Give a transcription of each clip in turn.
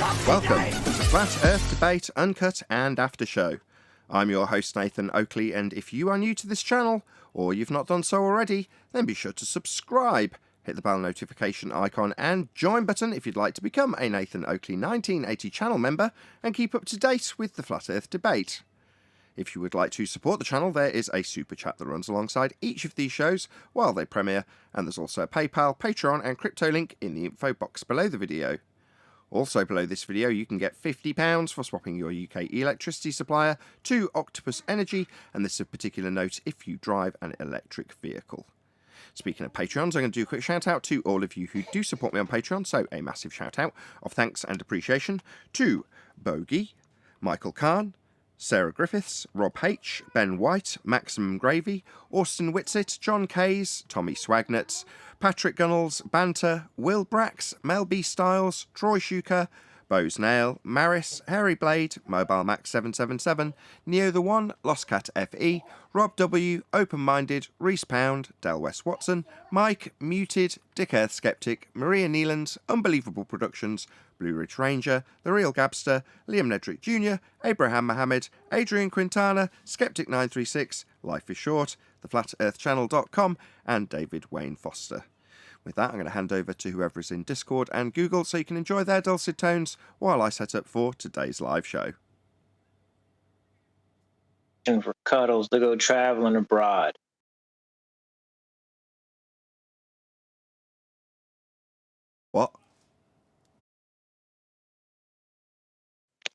Welcome to Flat Earth Debate, Uncut and After Show. I'm your host Nathan Oakley, and if you are new to this channel, or you've not done so already, then be sure to subscribe. Hit the bell notification icon and join button if you'd like to become a Nathan Oakley 1980 channel member and keep up to date with the Flat Earth Debate. If you would like to support the channel, there is a super chat that runs alongside each of these shows while they premiere, and there's also a PayPal, Patreon and crypto link in the info box below the video. Also below this video you can get £50 for swapping your UK electricity supplier to Octopus Energy, and this is of particular note if you drive an electric vehicle. Speaking of Patreons, I'm going to do a quick shout out to all of you who do support me on Patreon, so a massive shout out of thanks and appreciation to Bogey, Michael Kahn, Sarah Griffiths, Rob H, Ben White, Maximum Gravy, Austin Whitsitt, John Kays, Tommy Swagnett, Patrick Gunnels, Banter, Will Brax, Mel B Styles, Troy Shuker, Bose Nail, Maris, Harry Blade, Mobile Max 777, Neo the One, Lost Cat FE, Rob W, Open Minded, Reese Pound, Del West Watson, Mike, Muted, Dick Earth Skeptic, Maria Neelands, Unbelievable Productions, Blue Ridge Ranger, The Real Gabster, Liam Nedrick Jr., Abraham Mohammed, Adrian Quintana, Skeptic936, Life is Short, theflatearthchannel.com, and David Wayne Foster. With that, I'm going to hand over to whoever is in Discord and Google so you can enjoy their dulcet tones while I set up for today's live show. For cuddles to go traveling abroad. What?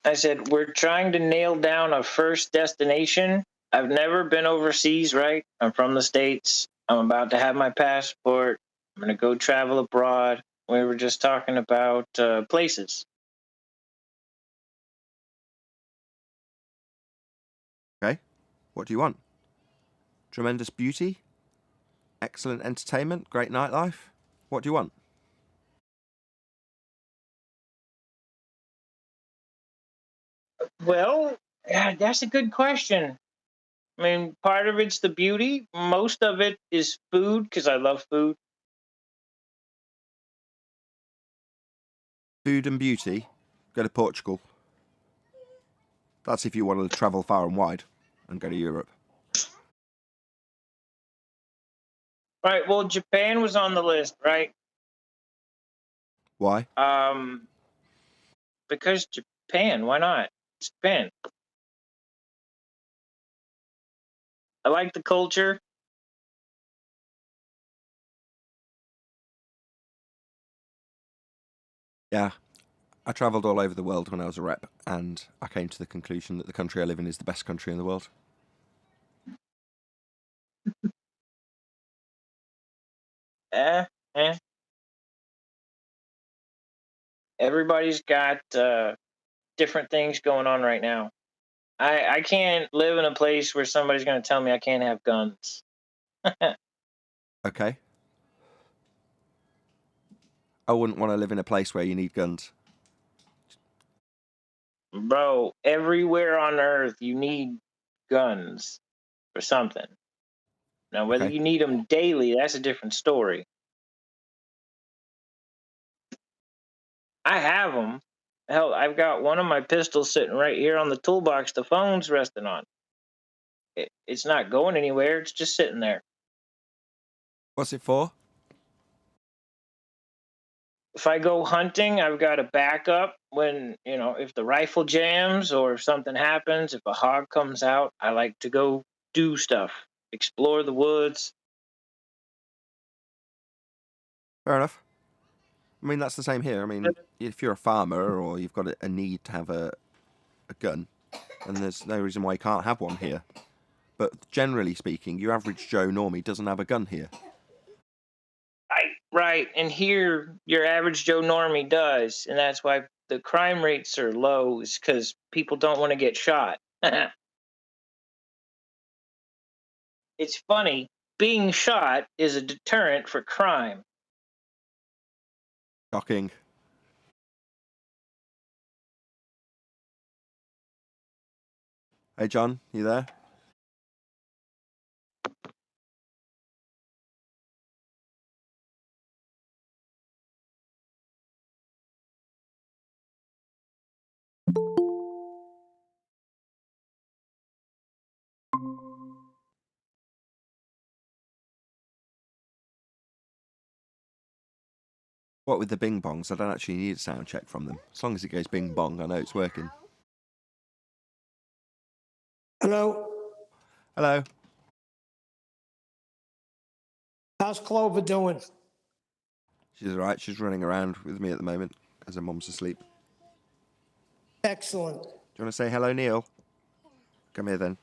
I said, we're trying to nail down a first destination. I've never been overseas, right? I'm from the States. I'm about to have my passport. I'm going to go travel abroad. We were just talking about places. Okay. What do you want? Tremendous beauty? Excellent entertainment? Great nightlife? What do you want? Well, yeah, that's a good question. I mean, part of it's the beauty. Most of it is food, because I love food. Food and beauty? Go to Portugal. That's if you want to travel far and wide and go to Europe. Right, well, Japan was on the list, right? Why? Because Japan, why not? It's Japan. I like the culture. Yeah. I travelled all over the world when I was a rep, and I came to the conclusion that the country I live in is the best country in the world. Eh. Everybody's got different things going on right now. I can't live in a place where somebody's going to tell me I can't have guns. Okay. I wouldn't want to live in a place where you need guns. Bro, everywhere on Earth you need guns for something. Now, whether Okay. you need them daily, that's a different story. I have them. Hell, I've got one of my pistols sitting right here on the toolbox the phone's resting on. It's not going anywhere. It's just sitting there. What's it for? If I go hunting, I've got a backup when, if the rifle jams or if something happens, if a hog comes out, I like to go do stuff, explore the woods. Fair enough. I mean, that's the same here. I mean, if you're a farmer or you've got a need to have a gun, then there's no reason why you can't have one here. But generally speaking, your average Joe normie doesn't have a gun here. Right. And here, your average Joe normie does. And that's why the crime rates are low, is because people don't want to get shot. It's funny. Being shot is a deterrent for crime. Shocking. Hey, John, you there? What with the bing bongs, I don't actually need a sound check from them. As long as it goes bing bong, I know it's working. Hello. Hello. How's Clover doing? She's all right. She's running around with me at the moment as her mum's asleep. Excellent. Do you want to say hello, Neil? Come here then.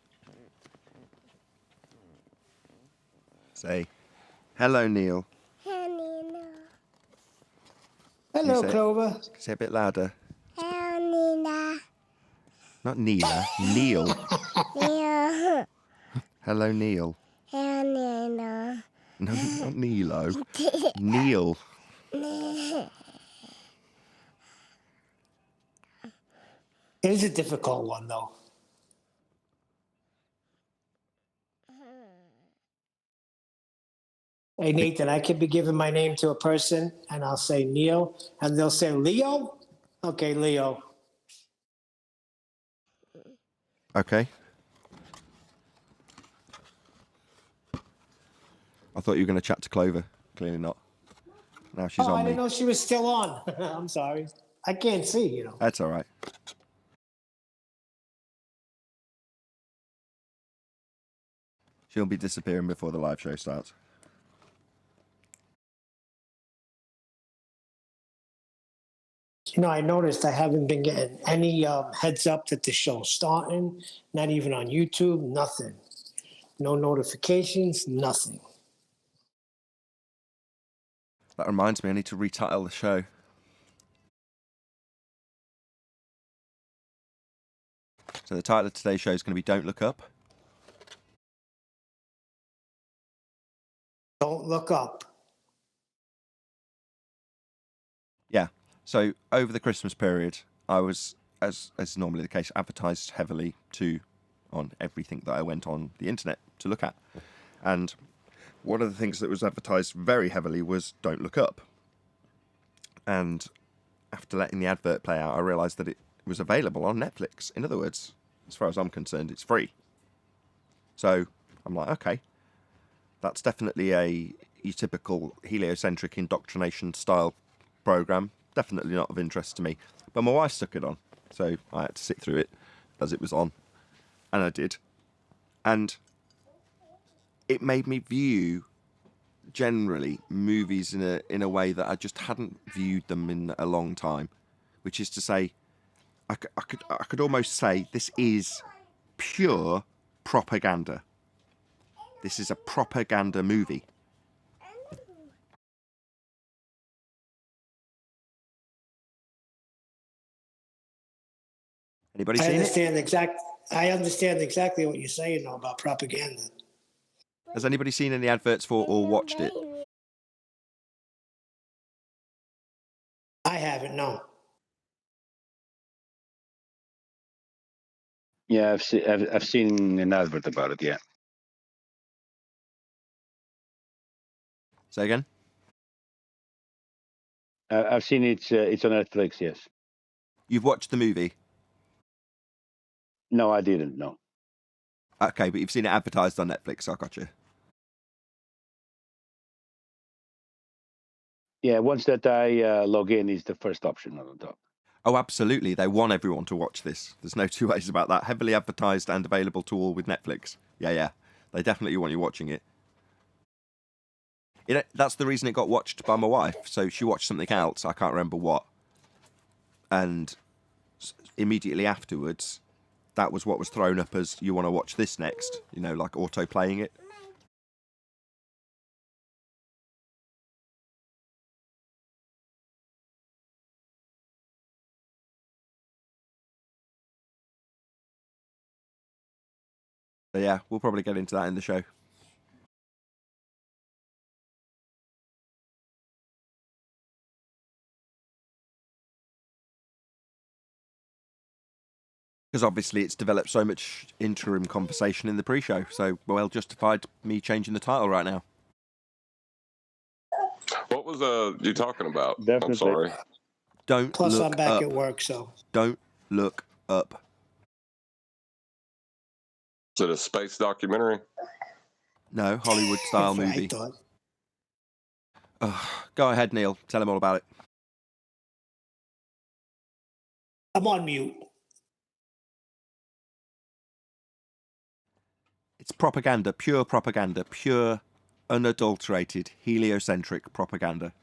Say hello, Neil. Hello, say, Clover. Say a bit louder. Hello, Nina. Not Neela, Neil. Neil. Hello, Neil. Hello, Nina. No, not Neelo. Neil. It is a difficult one, though. Hey, Nathan, I could be giving my name to a person, and I'll say Neil, and they'll say Leo. Okay, Leo. Okay. I thought you were going to chat to Clover. Clearly not. Now she's Oh, on I me. didn't know she was still on. I'm sorry. I can't see, you know. That's all right. She'll be disappearing before the live show starts. You know, I noticed I haven't been getting any heads up that the show's starting, not even on YouTube, nothing. No notifications, nothing. That reminds me, I need to retitle the show. So the title of today's show is going to be Don't Look Up. Don't look up. Yeah. So over the Christmas period, I was, as is normally the case, advertised heavily on everything that I went on the internet to look at. And one of the things that was advertised very heavily was Don't Look Up. And after letting the advert play out, I realised that it was available on Netflix. In other words, as far as I'm concerned, it's free. So I'm like, okay, that's definitely your typical heliocentric indoctrination style program. Definitely not of interest to me. But my wife stuck it on, so I had to sit through it as it was on, and I did. And it made me view generally movies in a way that I just hadn't viewed them in a long time, which is to say, I could almost say this is pure propaganda. This is a propaganda movie. Anybody I seen understand exactly what you're saying though, about propaganda. Has anybody seen any adverts for or watched it? I haven't, no. Yeah, I've seen an advert about it. Yeah. Say again? I've seen it. It's on Netflix. Yes. You've watched the movie? No, I didn't. No. Okay, but you've seen it advertised on Netflix, so I got you. Yeah, once that I log in is the first option on the top. Oh, absolutely. They want everyone to watch this. There's no two ways about that. Heavily advertised and available to all with Netflix. Yeah. They definitely want you watching it. That's the reason it got watched by my wife. So she watched something else, I can't remember what. And immediately afterwards, that was what was thrown up as, you want to watch this next, like auto-playing it. So yeah, we'll probably get into that in the show. Because obviously it's developed so much interim conversation in the pre-show, so well justified me changing the title right now. What was you talking about? Definitely. I'm sorry. Don't Plus, look I'm back up. at work, so. Don't look up. Is it a space documentary? No, Hollywood-style That's what I movie. thought. Go ahead, Neil. Tell him all about it. I'm on mute. It's propaganda, pure, unadulterated, heliocentric propaganda.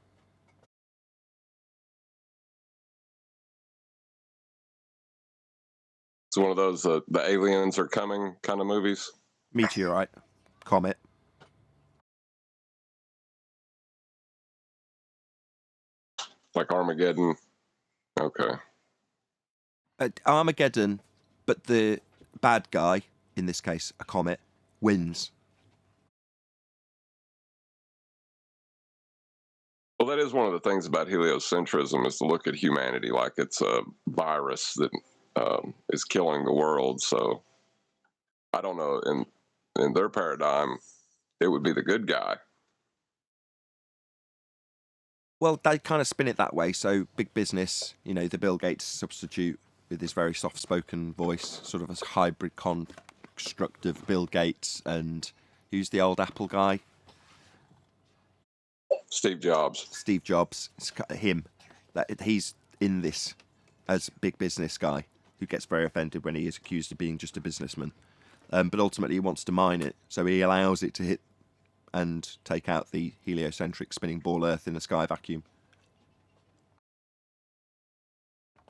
It's one of those the aliens are coming kind of movies. Meteorite, comet. Like Armageddon. Okay. Armageddon, but the bad guy, in this case a comet, wins. Well, that is one of the things about heliocentrism is to look at humanity like it's a virus that is killing the world. So I don't know. In their paradigm, it would be the good guy. Well, they kind of spin it that way. So big business, you know, the Bill Gates substitute with his very soft-spoken voice, sort of a hybrid construct of Bill Gates and who's the old Apple guy? Steve Jobs. Steve Jobs. It's him. That he's in this as big business guy who gets very offended when he is accused of being just a businessman. But ultimately he wants to mine it, so he allows it to hit and take out the heliocentric spinning ball Earth in a sky vacuum.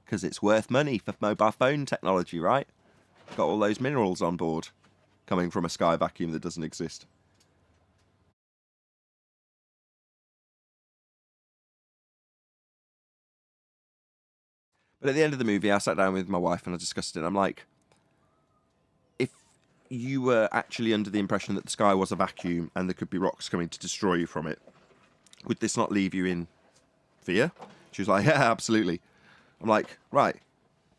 Because it's worth money for mobile phone technology, right? Got all those minerals on board coming from a sky vacuum that doesn't exist. But at the end of the movie, I sat down with my wife and I discussed it. I'm like, if you were actually under the impression that the sky was a vacuum and there could be rocks coming to destroy you from it, would this not leave you in fear? She was like, yeah, absolutely. I'm like, right.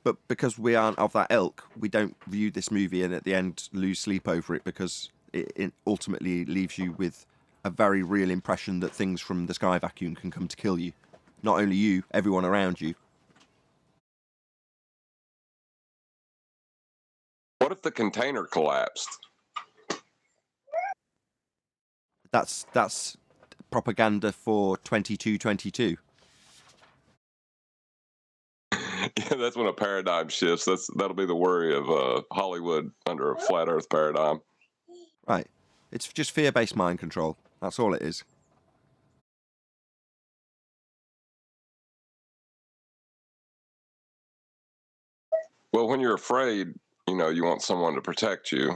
But because we aren't of that ilk, we don't view this movie and at the end lose sleep over it because it ultimately leaves you with a very real impression that things from the sky vacuum can come to kill you. Not only you, everyone around you. What if the container collapsed? That's propaganda for 2222. Yeah, that's when a paradigm shifts. That'll be the worry of Hollywood under a flat Earth paradigm. Right. It's just fear-based mind control. That's all it is. Well, when you're afraid, you know, you want someone to protect you.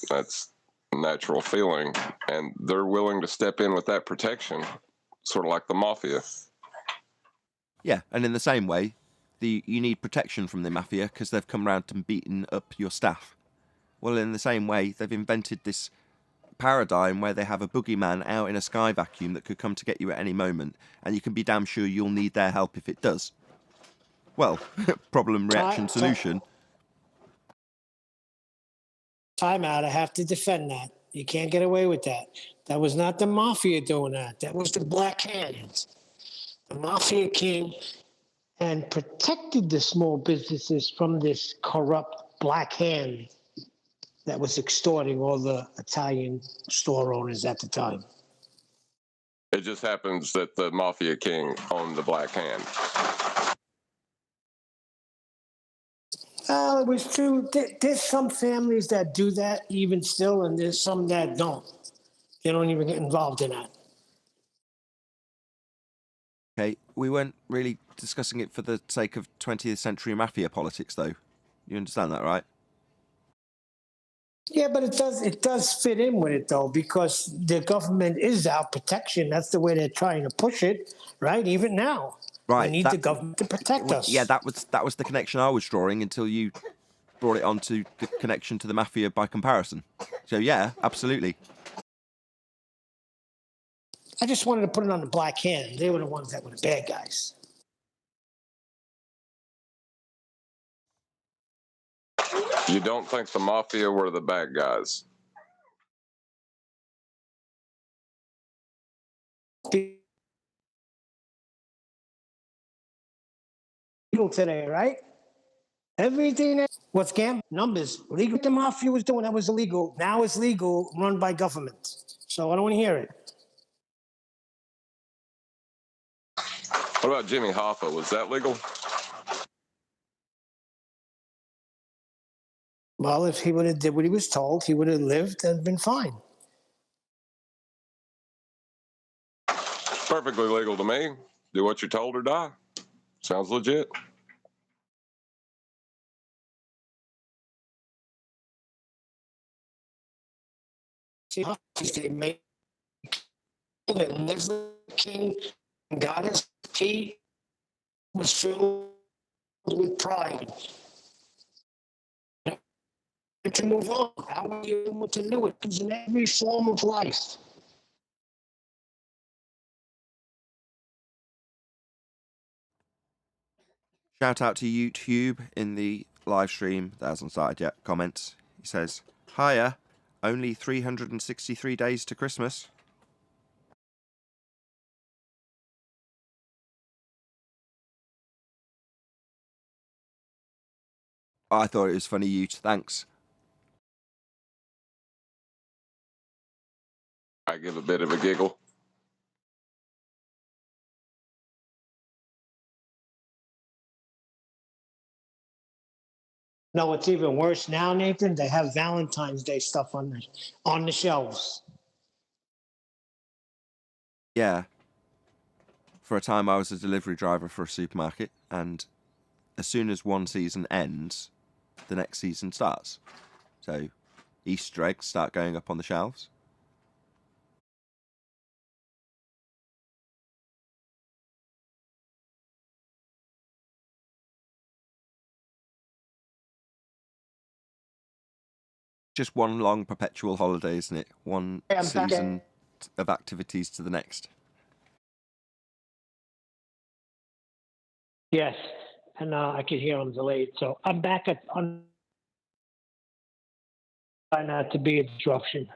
That's a natural feeling, and they're willing to step in with that protection, sort of like the mafia. Yeah, and in the same way, you need protection from the mafia because they've come round and beaten up your staff. Well, in the same way, they've invented this paradigm where they have a boogeyman out in a sky vacuum that could come to get you at any moment, and you can be damn sure you'll need their help if it does. Well, problem, reaction, solution. Time out. I have to defend that. You can't get away with that. That was not the mafia doing that. That was the Black Hands. The mafia came and protected the small businesses from this corrupt Black Hand that was extorting all the Italian store owners at the time. It just happens that the mafia king owned the Black Hand. It was true. There's some families that do that even still, and there's some that don't. They don't even get involved in that. Okay, we weren't really discussing it for the sake of 20th century mafia politics, though. You understand that, right? Yeah, but it does fit in with it though, because the government is our protection. That's the way they're trying to push it, right? Even now, Right. we need the government to protect us. Yeah, that was the connection I was drawing until you brought it onto the connection to the mafia by comparison. So yeah, absolutely. I just wanted to put it on the Black Hand. They were the ones that were the bad guys. You don't think the mafia were the bad guys? People today, right? Everything that what's scam numbers legal the mafia was doing that was illegal. Now it's legal, run by government. So I don't want to hear it. What about Jimmy Hoffa? Was that legal? Well, if he would have did what he was told, he would have lived and been fine. Perfectly legal to me. Do what you're told or die. Sounds legit. See, they made that lives the king, got his feet, was filled with pride. To move on, how are you able to do it? It's in every form of life. Shout out to YouTube in the live stream that hasn't started yet. Comments. He says, "Hiya, only 363 days to Christmas." I thought it was funny, Ute. Thanks. I give a bit of a giggle. No, what's even worse now, Nathan? They have Valentine's Day stuff on the shelves. Yeah. For a time, I was a delivery driver for a supermarket, and as soon as one season ends, the next season starts. So Easter eggs start going up on the shelves. Just one long perpetual holiday, isn't it? One season of activities to the next. Yes, and I can hear them delayed. So I'm back on. Try not to be a disruption.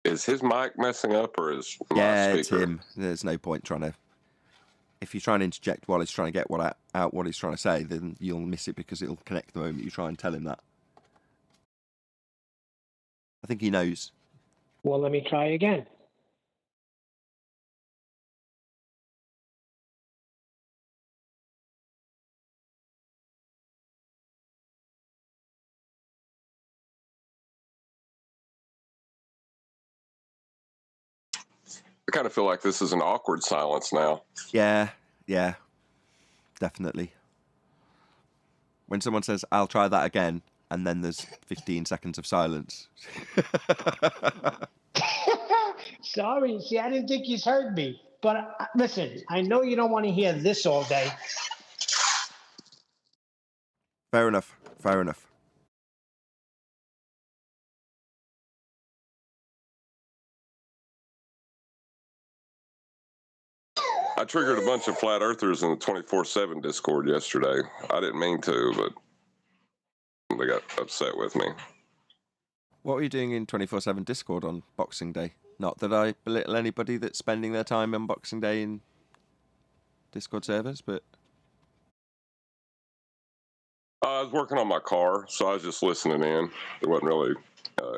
Is his mic messing up or is my Yeah, speaker? it's him. There's no point trying to. If you try and interject while he's trying to get out what he's trying to say, then you'll miss it because it'll connect the moment you try and tell him that. I think he knows. Well, let me try again. I kind of feel like this is an awkward silence now. Yeah, definitely. When someone says, "I'll try that again," and then there's 15 seconds of silence. Sorry, see, I didn't think he's heard me. But listen, I know you don't want to hear this all day. Fair enough. I triggered a bunch of flat earthers in the 24/7 Discord yesterday. I didn't mean to, but they got upset with me. What were you doing in 24/7 Discord on Boxing Day? Not that I belittle anybody that's spending their time on Boxing Day in Discord servers, but... I was working on my car, so I was just listening in. There wasn't really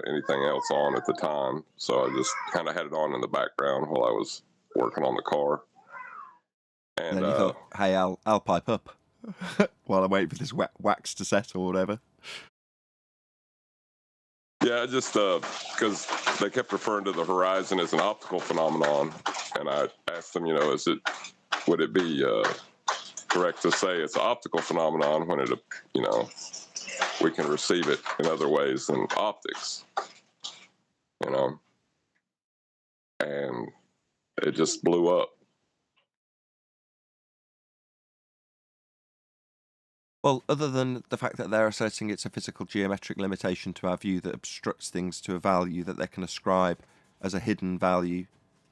anything else on at the time, so I just kind of had it on in the background while I was working on the car. And then you thought, hey, I'll pipe up while I wait for this wax to set or whatever. Yeah, just because they kept referring to the horizon as an optical phenomenon, and I asked them, would it be correct to say it's an optical phenomenon when we can receive it in other ways than optics, and it just blew up. Well, other than the fact that they're asserting it's a physical geometric limitation to our view that obstructs things to a value that they can ascribe as a hidden value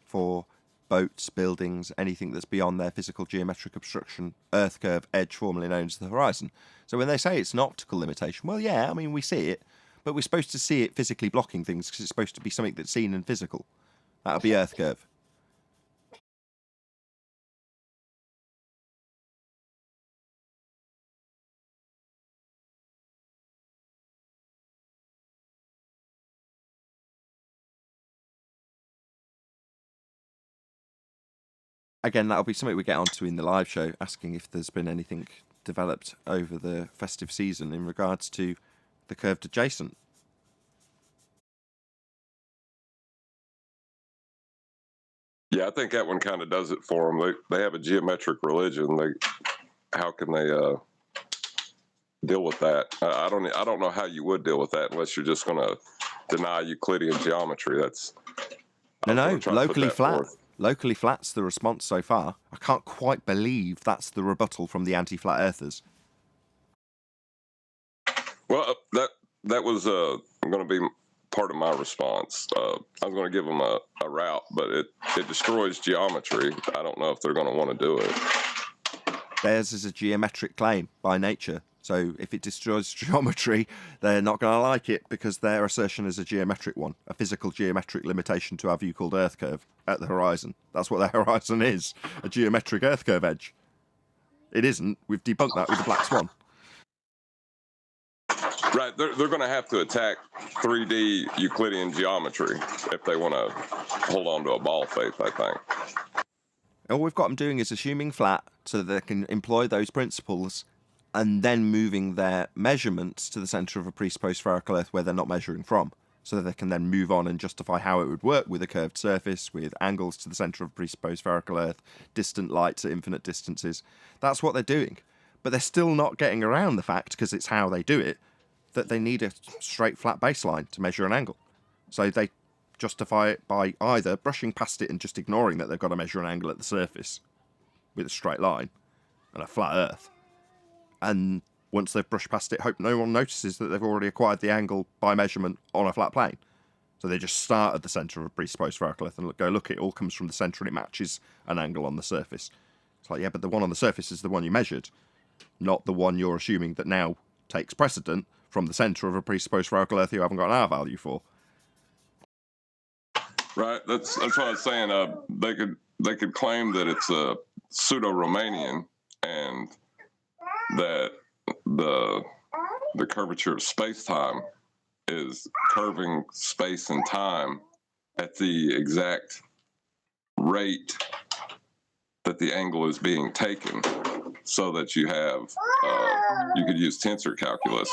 for boats, buildings, anything that's beyond their physical geometric obstruction, Earth curve, edge, formerly known as the horizon. So when they say it's an optical limitation, well, yeah, I mean, we see it, but we're supposed to see it physically blocking things because it's supposed to be something that's seen and physical. That'll be Earth curve. again, that'll be something we get onto in the live show, asking if there's been anything developed over the festive season in regards to the curved adjacent. Yeah, I think that one kind of does it for them. They have a geometric religion. How can they deal with that? I don't know how you would deal with that unless you're just going to deny Euclidean geometry. No, locally flat. Locally flat's the response so far. I can't quite believe that's the rebuttal from the anti-flat earthers. Well, that was going to be part of my response. I was going to give them a route, but it destroys geometry. I don't know if they're going to want to do it. Theirs is a geometric claim by nature. So if it destroys geometry, they're not going to like it because their assertion is a geometric one, a physical geometric limitation to our view called Earth curve at the horizon. That's what their horizon is, a geometric Earth curve edge. It isn't. We've debunked that with the Black Swan. Right, they're going to have to attack 3D Euclidean geometry if they want to hold on to a ball faith, I think. All we've got them doing is assuming flat so that they can employ those principles and then moving their measurements to the centre of a presupposed spherical Earth where they're not measuring from, so that they can then move on and justify how it would work with a curved surface, with angles to the centre of a presupposed spherical Earth, distant lights at infinite distances. That's what they're doing. But they're still not getting around the fact, because it's how they do it, that they need a straight flat baseline to measure an angle. So they justify it by either brushing past it and just ignoring that they've got to measure an angle at the surface with a straight line and a flat Earth. And once they've brushed past it, hope no one notices that they've already acquired the angle by measurement on a flat plane. So they just start at the centre of a presupposed spherical Earth and go, look, it all comes from the centre and it matches an angle on the surface. It's like, yeah, but the one on the surface is the one you measured, not the one you're assuming that now takes precedent from the centre of a presupposed spherical Earth you haven't got an R value for. Right, that's what I was saying. They could claim that it's a pseudo-Romanian and that the curvature of space-time is curving space and time at the exact rate that the angle is being taken, so that you have you could use tensor calculus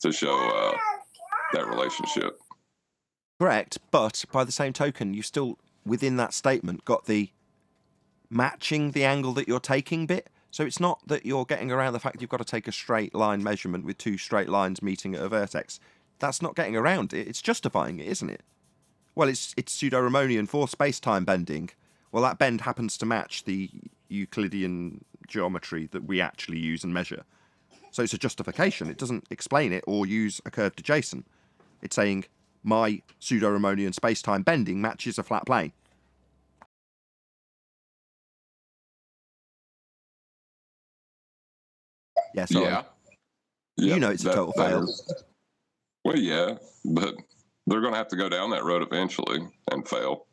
to show that relationship. Correct, but by the same token, you still, within that statement, got the matching the angle that you're taking bit. So it's not that you're getting around the fact you've got to take a straight line measurement with two straight lines meeting at a vertex. That's not getting around it. It's justifying it, isn't it? Well, it's pseudo-Riemannian for space-time bending. Well, that bend happens to match the Euclidean geometry that we actually use and measure. So it's a justification. It doesn't explain it or use a curved adjacent. It's saying my pseudo-Riemannian space-time bending matches a flat plane. Yeah, sorry. Yeah. You know it's a total fail. Well, yeah, but they're going to have to go down that road eventually and fail.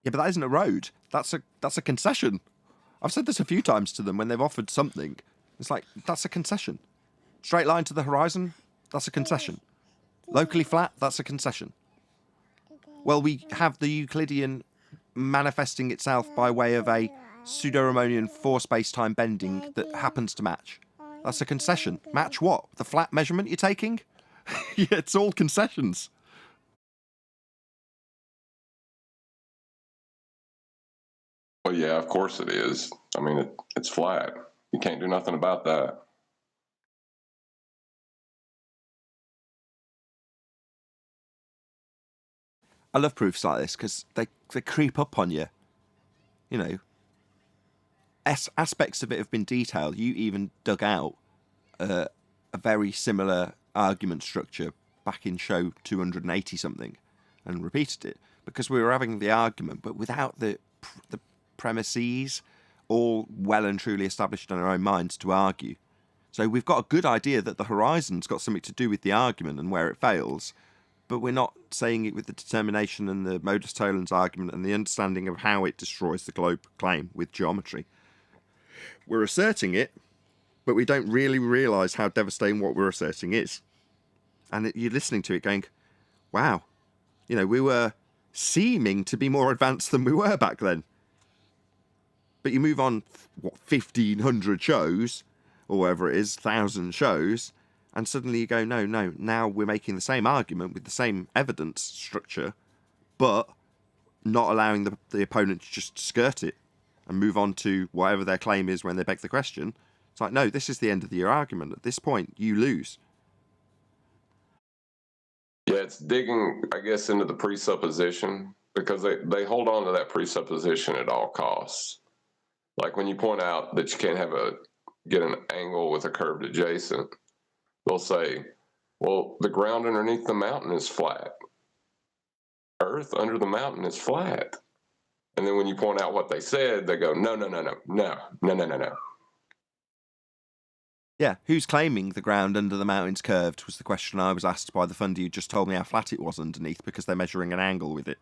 Yeah, but that isn't a road. That's a concession. I've said this a few times to them when they've offered something. It's like, that's a concession. Straight line to the horizon, that's a concession. Locally flat, that's a concession. Well, we have the Euclidean manifesting itself by way of a pseudo-Riemannian for space-time bending that happens to match. That's a concession. Match what? The flat measurement you're taking? Yeah, it's all concessions. Well, yeah, of course it is. I mean, it's flat. You can't do nothing about that. I love proofs like this because they creep up on you. You know, aspects of it have been detailed. You even dug out a very similar argument structure back in show 280 something and repeated it because we were having the argument, but without the premises all well and truly established in our own minds to argue. So we've got a good idea that the horizon's got something to do with the argument and where it fails, but we're not saying it with the determination and the modus tollens argument and the understanding of how it destroys the globe claim with geometry. We're asserting it, but we don't really realise how devastating what we're asserting is. And you're listening to it going, wow, you know, we were seeming to be more advanced than we were back then. But you move on, 1,500 shows, or whatever it is, 1,000 shows, and suddenly you go, no, now we're making the same argument with the same evidence structure, but not allowing the opponent to just skirt it and move on to whatever their claim is when they beg the question. It's like, no, this is the end of your argument. At this point, you lose. Yeah, it's digging, I guess, into the presupposition, because they hold on to that presupposition at all costs. Like when you point out that you can't get an angle with a curved adjacent, they'll say, well, the ground underneath the mountain is flat. Earth under the mountain is flat. And then when you point out what they said, they go, no. Yeah, who's claiming the ground under the mountain's curved was the question I was asked by the funder who just told me how flat it was underneath because they're measuring an angle with it.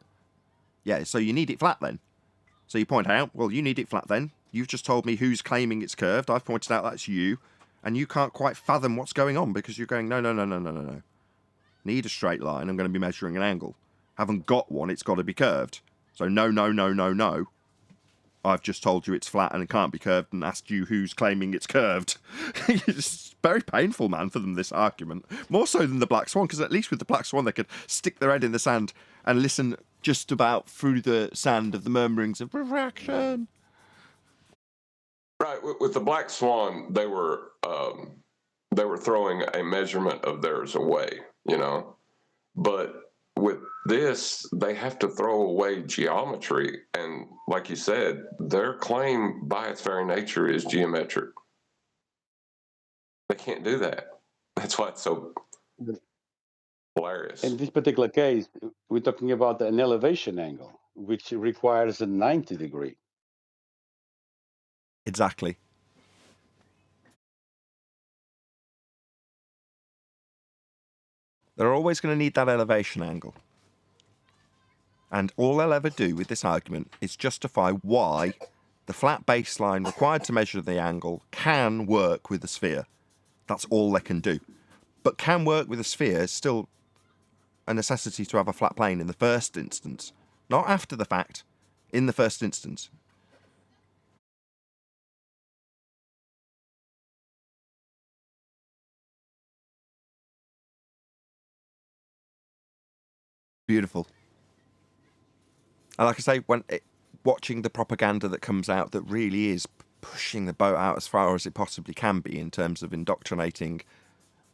Yeah, so you need it flat then. So you point out, well, you need it flat then. You've just told me who's claiming it's curved. I've pointed out that's you. And you can't quite fathom what's going on because you're going, no. Need a straight line. I'm going to be measuring an angle. Haven't got one. It's got to be curved. So no. I've just told you it's flat and it can't be curved and asked you who's claiming it's curved. It's very painful, man, for them, this argument. More so than the Black Swan, because at least with the Black Swan they could stick their head in the sand and listen just about through the sand of the murmurings of refraction. Right, with the Black Swan, they were throwing a measurement of theirs away, But with this, they have to throw away geometry, and like you said, their claim by its very nature is geometric. They can't do that. That's why it's so hilarious. In this particular case, we're talking about an elevation angle, which requires a 90 degree. Exactly. They're always going to need that elevation angle. And all they'll ever do with this argument is justify why the flat baseline required to measure the angle can work with a sphere. That's all they can do. But can work with a sphere is still a necessity to have a flat plane in the first instance. Not after the fact, in the first instance. Beautiful. And like I say, watching the propaganda that comes out that really is pushing the boat out as far as it possibly can be in terms of indoctrinating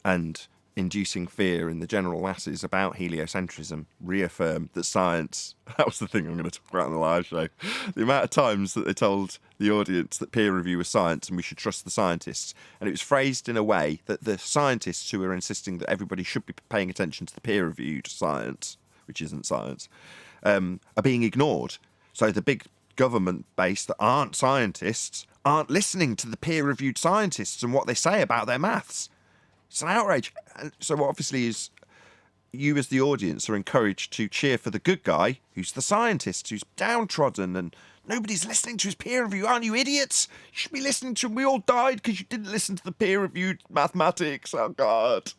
and inducing fear in the general masses about heliocentrism, reaffirm that science, that was the thing I'm going to talk about on the live show, the amount of times that they told the audience that peer review was science and we should trust the scientists, and it was phrased in a way that the scientists who are insisting that everybody should be paying attention to the peer-reviewed science, which isn't science, are being ignored. So the big government base that aren't scientists aren't listening to the peer-reviewed scientists and what they say about their maths. It's an outrage. And so obviously is you as the audience are encouraged to cheer for the good guy, who's the scientist, who's downtrodden, and nobody's listening to his peer review. Aren't you idiots? You should be listening to him. We all died because you didn't listen to the peer-reviewed mathematics. Oh, God.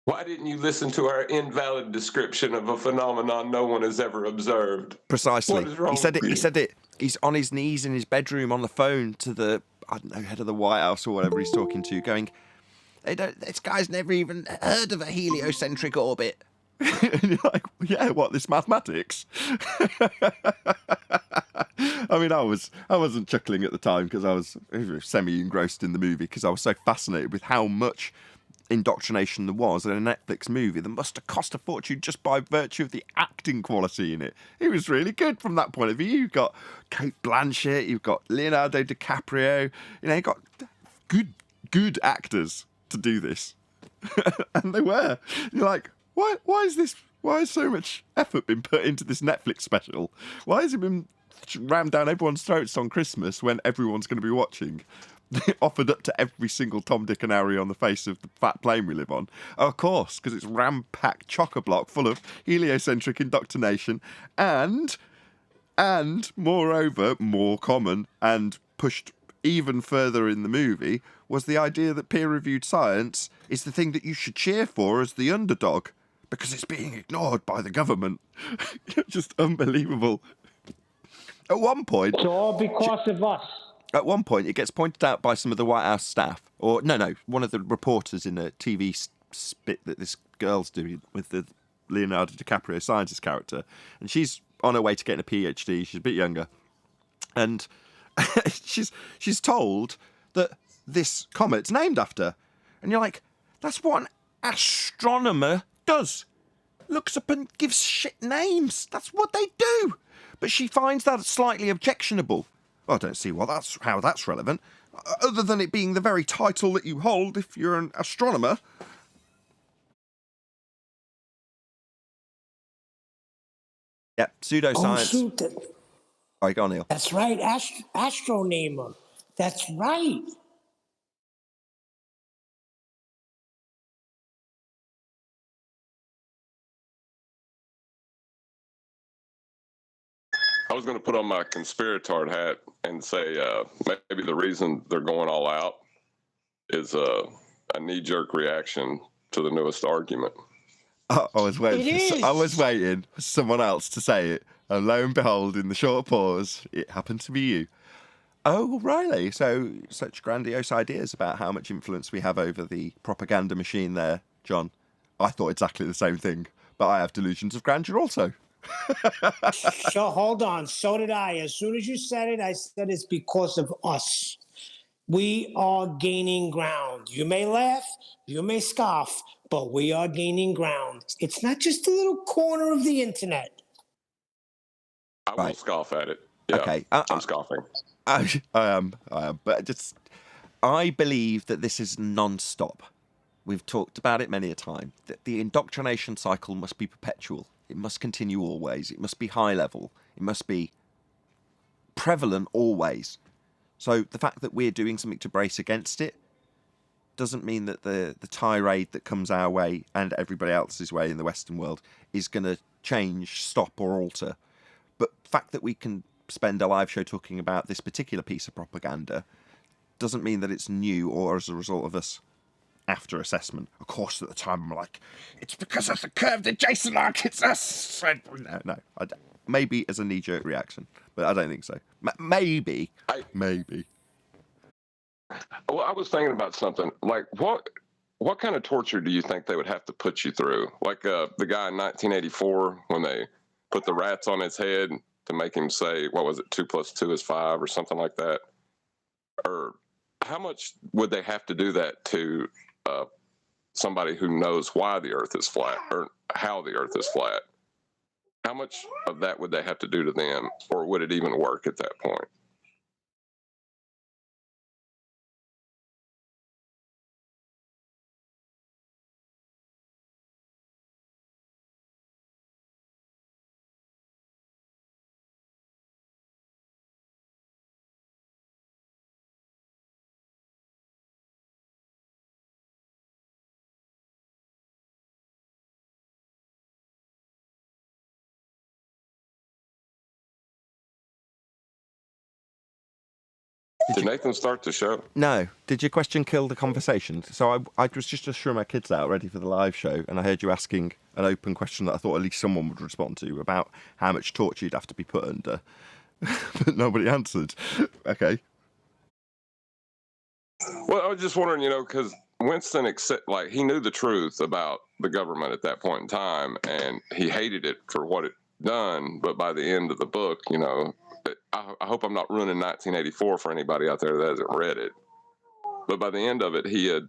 Why didn't you listen to our invalid description of a phenomenon no one has ever observed? Precisely. What is wrong He said it. with He you? said it. He's on his knees in his bedroom on the phone to the, I don't know, head of the White House or whatever he's talking to, going, this guy's never even heard of a heliocentric orbit. And you're like, yeah, what, this mathematics? I mean, I wasn't chuckling at the time because I was semi-engrossed in the movie because I was so fascinated with how much indoctrination there was in a Netflix movie that must have cost a fortune just by virtue of the acting quality in it. It was really good from that point of view. You've got Kate Blanchett, you've got Leonardo DiCaprio, you've got good actors to do this. And they were. You're like, why has so much effort been put into this Netflix special? Why has it been rammed down everyone's throats on Christmas when everyone's going to be watching? Offered up to every single Tom, Dick and Harry on the face of the fat plane we live on. Oh, of course, because it's ram-packed chock-a-block full of heliocentric indoctrination and moreover, more common and pushed even further in the movie was the idea that peer-reviewed science is the thing that you should cheer for as the underdog because it's being ignored by the government. Just unbelievable. At one point, It's all because of us. At one point, it gets pointed out by some of the White House staff, or no, one of the reporters in a TV spit that this girl's doing with the Leonardo DiCaprio scientist character, and she's on her way to getting a PhD. She's a bit younger, and she's told that this comet's named after, and you're like, that's what an astronomer does. Looks up and gives shit names. That's what they do. But she finds that slightly objectionable. I don't see how that's relevant, other than it being the very title that you hold if you're an astronomer. Yep, pseudoscience. Oh, shoot. All right, go on, Neil. That's right, astronamer. That's right. I was going to put on my conspiratard hat and say maybe the reason they're going all out is a knee-jerk reaction to the newest argument. I was waiting for someone else to say it, and lo and behold, in the short pause, it happened to be you. Oh, Riley, so such grandiose ideas about how much influence we have over the propaganda machine there, John. I thought exactly the same thing, but I have delusions of grandeur also. So hold on. So did I. As soon as you said it, I said it's because of us. We are gaining ground. You may laugh, you may scoff, but we are gaining ground. It's not just a little corner of the internet. I will scoff at it. Yeah, Okay, I'm scoffing. I am, but I believe that this is non-stop. We've talked about it many a time. That the indoctrination cycle must be perpetual. It must continue always. It must be high level. It must be prevalent always. So the fact that we're doing something to brace against it doesn't mean that the tirade that comes our way and everybody else's way in the Western world is going to change, stop, or alter. But the fact that we can spend a live show talking about this particular piece of propaganda doesn't mean that it's new or as a result of us after assessment. Of course, at the time, I'm like, it's because of the curved adjacent arc, it's us. No. Maybe as a knee-jerk reaction, but I don't think so. Maybe. Well, I was thinking about something. Like, what kind of torture do you think they would have to put you through? Like the guy in 1984, when they put the rats on his head to make him say, what was it, 2 + 2 is 5 or something like that? Or how much would they have to do that to somebody who knows why the earth is flat or how the earth is flat? How much of that would they have to do to them, or would it even work at that point? Did Nathan start the show? No. Did your question kill the conversation? So I was just ushering my kids out ready for the live show, and I heard you asking an open question that I thought at least someone would respond to about how much torture you'd have to be put under. But nobody answered. Okay. Well, I was just wondering, because Winston he knew the truth about the government at that point in time, and he hated it for what it done. But by the end of the book, I hope I'm not ruining 1984 for anybody out there that hasn't read it. But by the end of it, he had,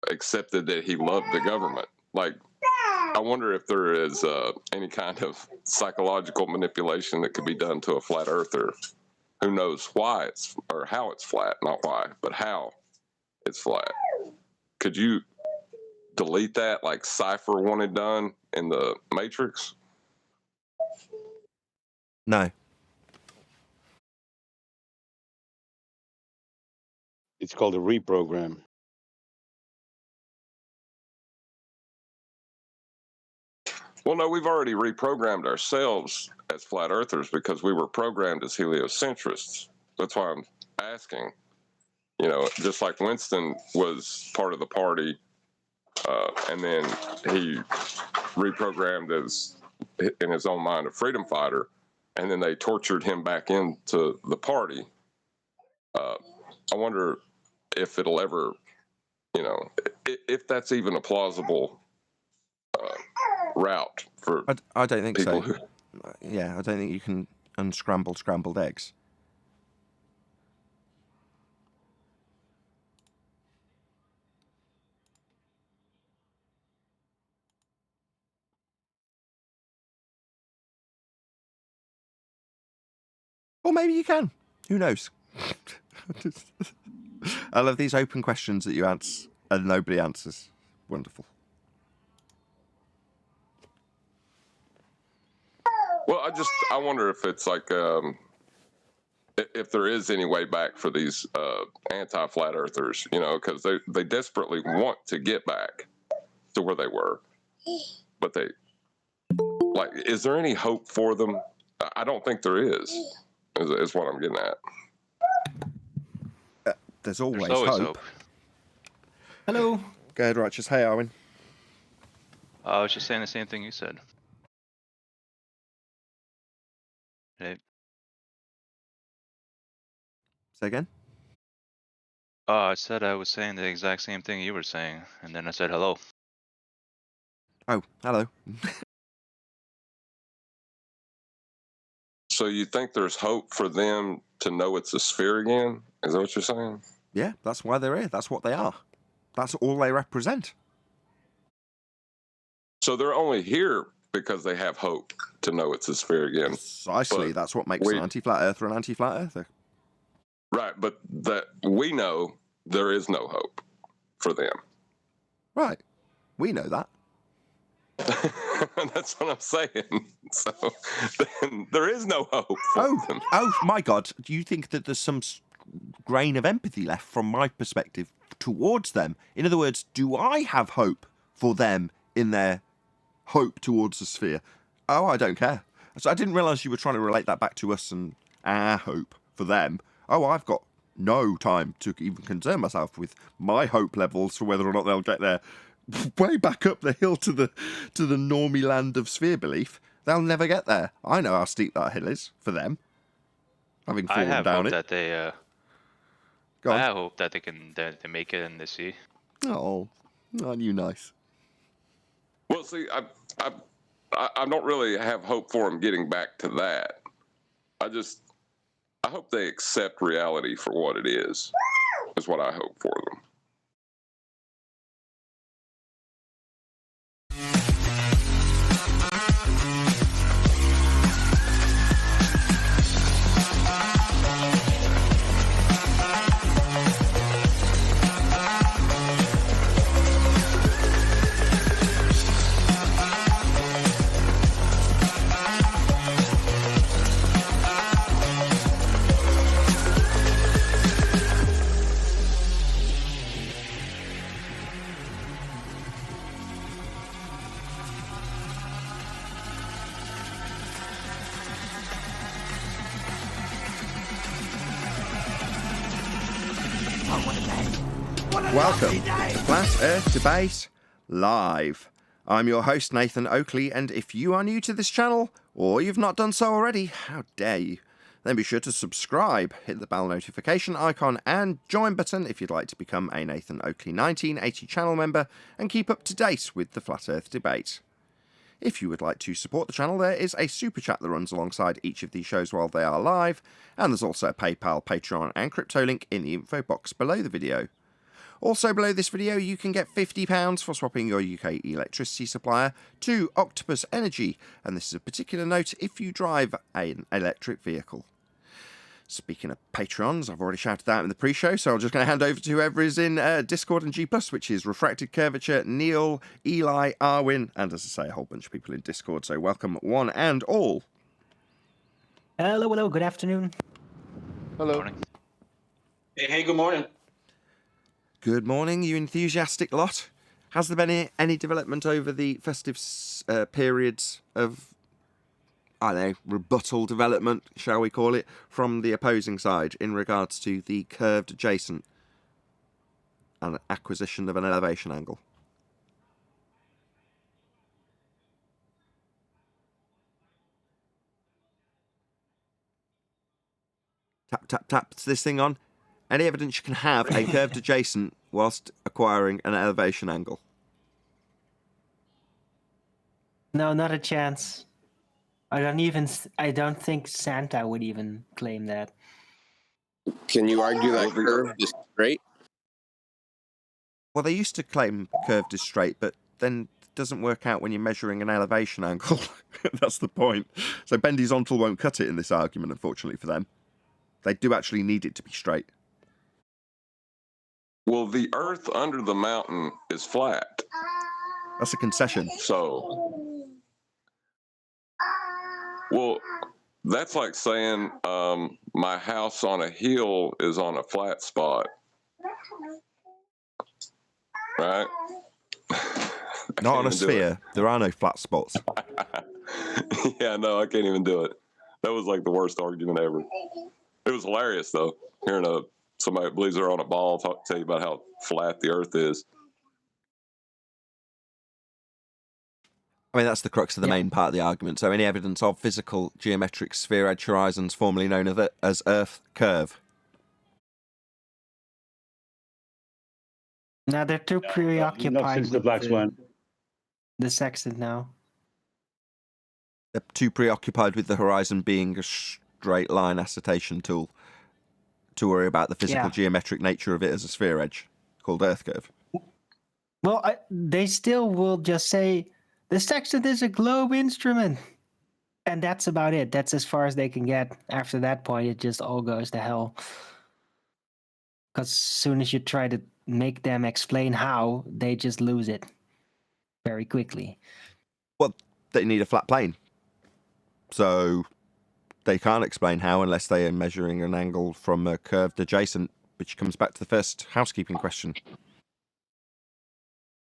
accepted that he loved the government. Like, I wonder if there is any kind of psychological manipulation that could be done to a flat earther who knows why or how it's flat, not why, but how it's flat. Could you delete that like Cypher wanted done in the Matrix? No. It's called a reprogram. Well, no, we've already reprogrammed ourselves as flat earthers because we were programmed as heliocentrists. that's why I'm asking. You know, just like Winston was part of the party, and then he reprogrammed as in his own mind a freedom fighter, and then they tortured him back into the party. I wonder if it'll ever, you know, if that's even a plausible route for I don't think people so. Yeah, I don't think you can unscramble scrambled eggs. Or maybe you can. Who knows? I love these open questions that you answer and nobody answers. Wonderful. Well, I wonder if it's like if there is any way back for these anti-flat earthers, you know, because they desperately want to get back to where they were, but they like, is there any hope for them? I don't think there is what I'm getting at. There's always, There's always hope. hope. Hello. Go ahead, Righteous. Hey, Arwen. I was just saying the same thing you said. Hey. Say again? I said I was saying the exact same thing you were saying, and then I said hello. Oh, hello. So you think there's hope for them to know it's a sphere again? Is that what you're saying? Yeah, that's why they're here. That's what they are. That's all they represent. So they're only here because they have hope to know it's a sphere again. Precisely. But That's what makes an anti-flat earther an anti-flat earther. Right, but that we know there is no hope for them. Right. We know that. That's what I'm saying. So then there is no hope for them. Oh my God. Do you think that there's some grain of empathy left from my perspective towards them? In other words, do I have hope for them in their hope towards the sphere? Oh, I don't care. So I didn't realise you were trying to relate that back to us and our hope for them. Oh, I've got no time to even concern myself with my hope levels for whether or not they'll get there way back up the hill to the normie land of sphere belief. They'll never get there. I know how steep that hill is for them. Having fallen I have down hope it. that they. Go on. I hope that they make it in the sea. Oh, aren't you nice? Well, see, I don't really have hope for them getting back to that. I hope they accept reality for what it is what I hope for them. Welcome to Flat Earth Debate Live. I'm your host, Nathan Oakley, and if you are new to this channel, or you've not done so already, how dare you, then be sure to subscribe, hit the bell notification icon and join button if you'd like to become a Nathan Oakley 1980 channel member and keep up to date with the Flat Earth Debate. If you would like to support the channel, there is a super chat that runs alongside each of these shows while they are live, and there's also a PayPal, Patreon and crypto link in the info box below the video. Also below this video you can get £50 for swapping your UK electricity supplier to Octopus Energy, and this is a particular note if you drive an electric vehicle. Speaking of Patreons, I've already shouted that in the pre-show, so I'm just going to hand over to whoever is in Discord and G+, which is Refracted Curvature, Neil, Eli, Arwin, and as I say, a whole bunch of people in Discord, so welcome one and all. Hello, good afternoon. Hello. Morning. Hey, good morning. Good morning, you enthusiastic lot. Has there been any development over the festive periods of I don't know, rebuttal development, shall we call it, from the opposing side in regards to the curved adjacent and acquisition of an elevation angle? Tap, tap, tap. Is this thing on? Any evidence you can have a curved adjacent whilst acquiring an elevation angle? No, not a chance. I don't think Santa would even claim that. Can you argue that Well, the- curve is straight? Well, they used to claim curved is straight, but then it doesn't work out when you're measuring an elevation angle. That's the point. So bendy's horizontal won't cut it in this argument, unfortunately for them. They do actually need it to be straight. Well, the earth under the mountain is flat. That's a concession. So, well, that's like saying my house on a hill is on a flat spot. Right? Not on a sphere. There are no flat spots. Yeah, no, I can't even do it. That was like the worst argument ever. It was hilarious, though, hearing somebody that believes they're on a ball tell you about how flat the earth is. I mean, that's the crux of the main part of the argument. So any evidence of physical geometric sphere edge horizons, formerly known as Earth curve? Now they're too Not preoccupied since the with Black Swan. the sextant now. They're too preoccupied with the horizon being a straight line assertion tool to worry about the physical geometric nature of it as a sphere edge, called Earth curve. Well, they still will just say the sextant is a globe instrument, and that's about it. That's as far as they can get. After that point, it just all goes to hell. Because as soon as you try to make them explain how, they just lose it very quickly. Well, they need a flat plane. So they can't explain how unless they are measuring an angle from a curved adjacent, which comes back to the first housekeeping question.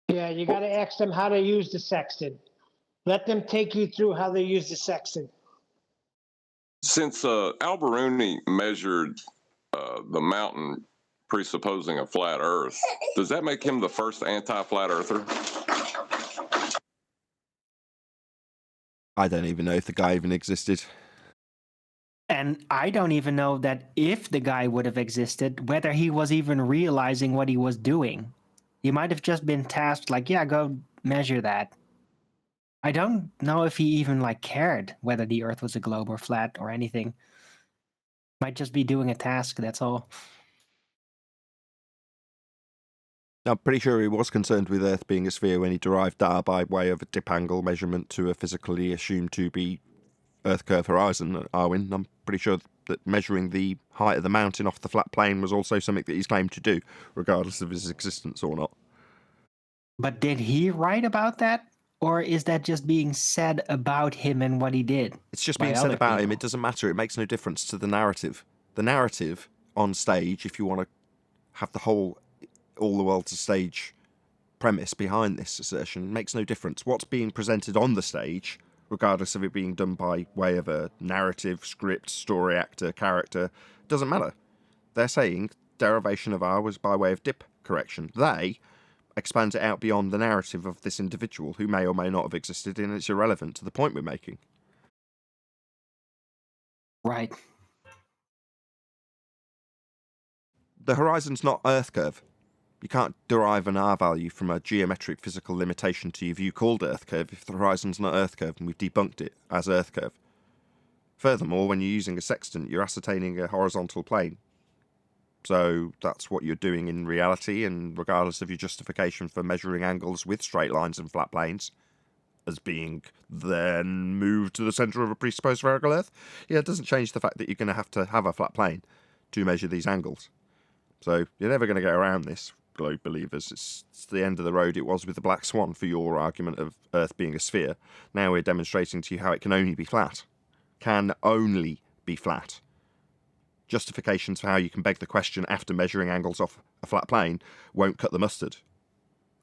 Yeah, you got to ask them how to use the sextant. Let them take you through how they use the sextant. Since Alberuni measured the mountain presupposing a flat Earth, does that make him the first anti-flat earther? I don't even know if the guy even existed. And I don't even know that if the guy would have existed, whether he was even realizing what he was doing. He might have just been tasked, like, yeah, go measure that. I don't know if he even cared whether the Earth was a globe or flat or anything. Might just be doing a task, that's all. I'm pretty sure he was concerned with Earth being a sphere when he derived data by way of a dip angle measurement to a physically assumed to be Earth curve horizon at Arwen. I'm pretty sure that measuring the height of the mountain off the flat plane was also something that he's claimed to do, regardless of his existence or not. But did he write about that? Or is that just being said about him and what he did? It's just being said about him. It doesn't matter. It makes no difference to the narrative. The narrative on stage, if you want to have all the world's a stage premise behind this assertion, makes no difference. What's being presented on the stage, regardless of it being done by way of a narrative, script, story actor, character, doesn't matter. They're saying derivation of R was by way of dip correction. They expand it out beyond the narrative of this individual who may or may not have existed, and it's irrelevant to the point we're making. Right. The horizon's not Earth curve. You can't derive an R value from a geometric physical limitation to your view called Earth curve if the horizon's not Earth curve, and we've debunked it as Earth curve. Furthermore, when you're using a sextant, you're ascertaining a horizontal plane. So that's what you're doing in reality, and regardless of your justification for measuring angles with straight lines and flat planes as being then moved to the centre of a presupposed spherical Earth, it doesn't change the fact that you're going to have a flat plane to measure these angles. So you're never going to get around this, globe believers. It's the end of the road it was with the Black Swan for your argument of Earth being a sphere. Now we're demonstrating to you how it can only be flat. Can only be flat. Justifications for how you can beg the question after measuring angles off a flat plane won't cut the mustard.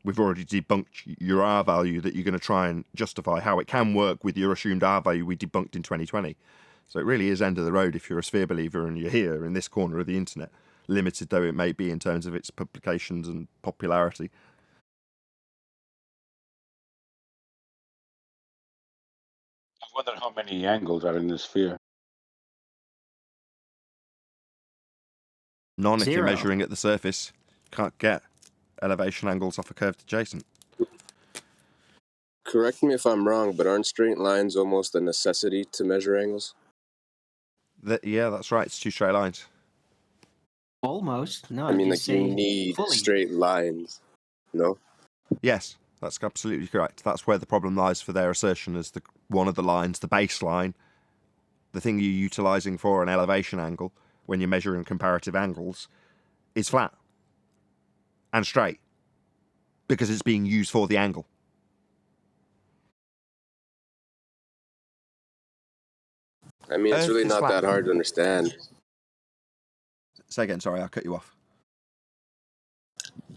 we've already debunked your R value that you're going to try and justify how it can work with your assumed R value we debunked in 2020. So it really is end of the road if you're a sphere believer and you're here in this corner of the internet, limited though it may be in terms of its publications and popularity. I wonder how many angles are in the sphere. None if you're 0. measuring at the surface. Can't get elevation angles off a curved adjacent. Correct me if I'm wrong, but aren't straight lines almost a necessity to measure angles? Yeah, that's right. It's two straight lines. Almost. No, I mean, you like, you say need fully. straight lines. No? Yes, that's absolutely correct. That's where the problem lies for their assertion as one of the lines, the baseline, the thing you're utilising for an elevation angle when you're measuring comparative angles, is flat and straight because it's being used for the angle. I mean, it's Earth really is not flat. that hard to understand. Say again, sorry, I cut you off.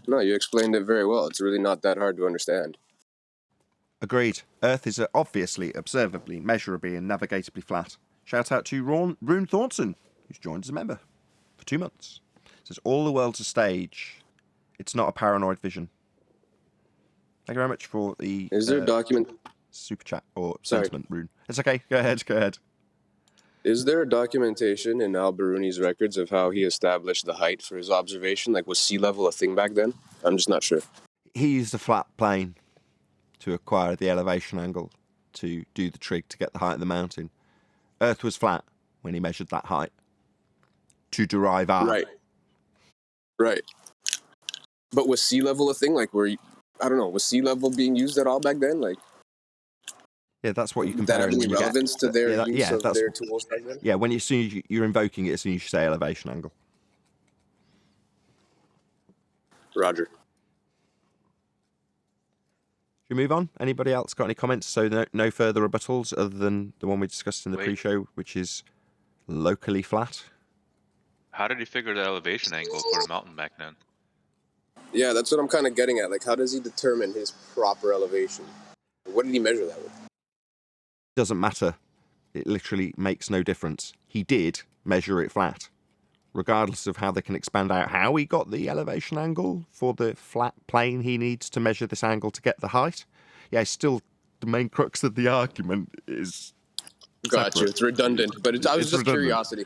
No, you explained it very well. It's really not that hard to understand. Agreed. Earth is obviously, observably, measurably and navigatably flat. Shout out to Rune Thornton, who's joined as a member for 2 months. Says, all the world's a stage. It's not a paranoid vision. Thank you very much for the Is there document? super chat or Sorry. sentiment, Rune. It's okay. Go ahead. Is there a documentation in Al-Biruni's records of how he established the height for his observation? Like, was sea level a thing back then? I'm just not sure. He used a flat plane to acquire the elevation angle to do the trig to get the height of the mountain. Earth was flat when he measured that height to derive R. Right. But was sea level a thing? Like, I don't know, was sea level being used at all back then? Like, Yeah, that's what you did that compare. have any relevance to their use of their tools back then? Yeah, as soon as you're invoking it, as soon as you say elevation angle. Roger. Should we move on? Anybody else got any comments? So no further rebuttals other than the one we discussed in the pre-show, which is locally flat. How did he figure the elevation angle for a mountain back then? Yeah, that's what I'm kind of getting at. Like, how does he determine his proper elevation? What did he measure that with? Doesn't matter. It literally makes no difference. He did measure it flat. Regardless of how they can expand out how he got the elevation angle for the flat plane he needs to measure this angle to get the height. Yeah, still the main crux of the argument is Gotcha. separate. It's redundant, but I was just redundant. curiosity.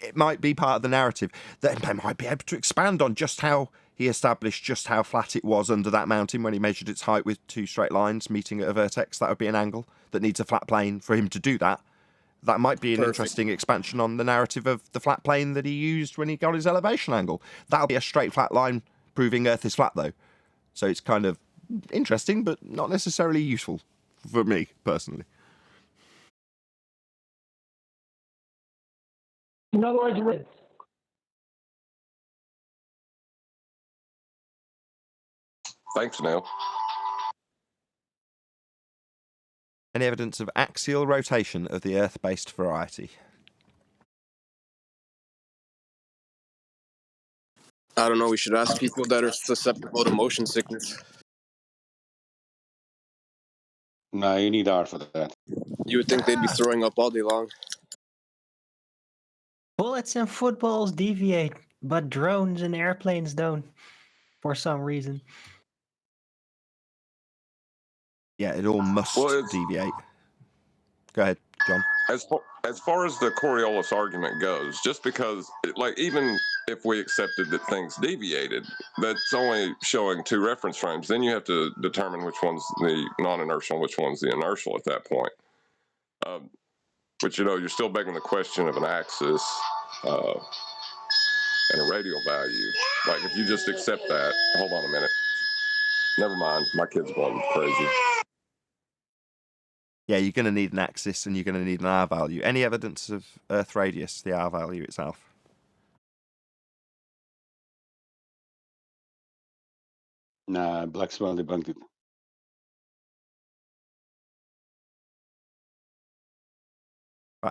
It might be part of the narrative. They might be able to expand on just how he established just how flat it was under that mountain when he measured its height with two straight lines meeting at a vertex. That would be an angle that needs a flat plane for him to do that. That might be an interesting expansion on the narrative of the flat plane that he used when he got his elevation angle. That'll be a straight flat line proving Earth is flat, though. So it's kind of interesting, but not necessarily useful for me, personally. In other words, Thanks, Neil. Any evidence of axial rotation of the Earth-based variety? I don't know. We should ask people that are susceptible to motion sickness. No, you need R for that. You would think they'd be throwing up all day long. Bullets and footballs deviate, but drones and airplanes don't, for some reason. Yeah, it all must deviate. Go ahead, John. As far as the Coriolis argument goes, just because, even if we accepted that things deviated, that's only showing two reference frames. Then you have to determine which one's the non-inertial and which one's the inertial at that point. But, you're still begging the question of an axis and a radial value. Like, if you just accept that, hold on a minute. Never mind, my kid's going crazy. Yeah, you're going to need an axis and you're going to need an R value. Any evidence of Earth radius, the R value itself? Nah, Black Swan debunked it.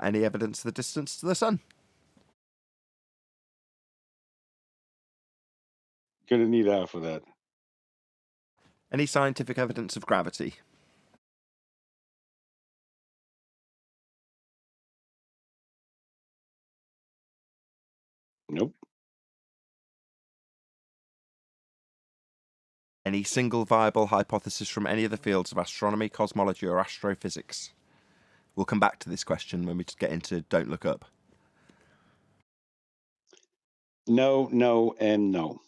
Any evidence of the distance to the sun? Gonna need R for that. Any scientific evidence of gravity? Nope. Any single viable hypothesis from any of the fields of astronomy, cosmology, or astrophysics? We'll come back to this question when we get into Don't Look Up. No, no, and no.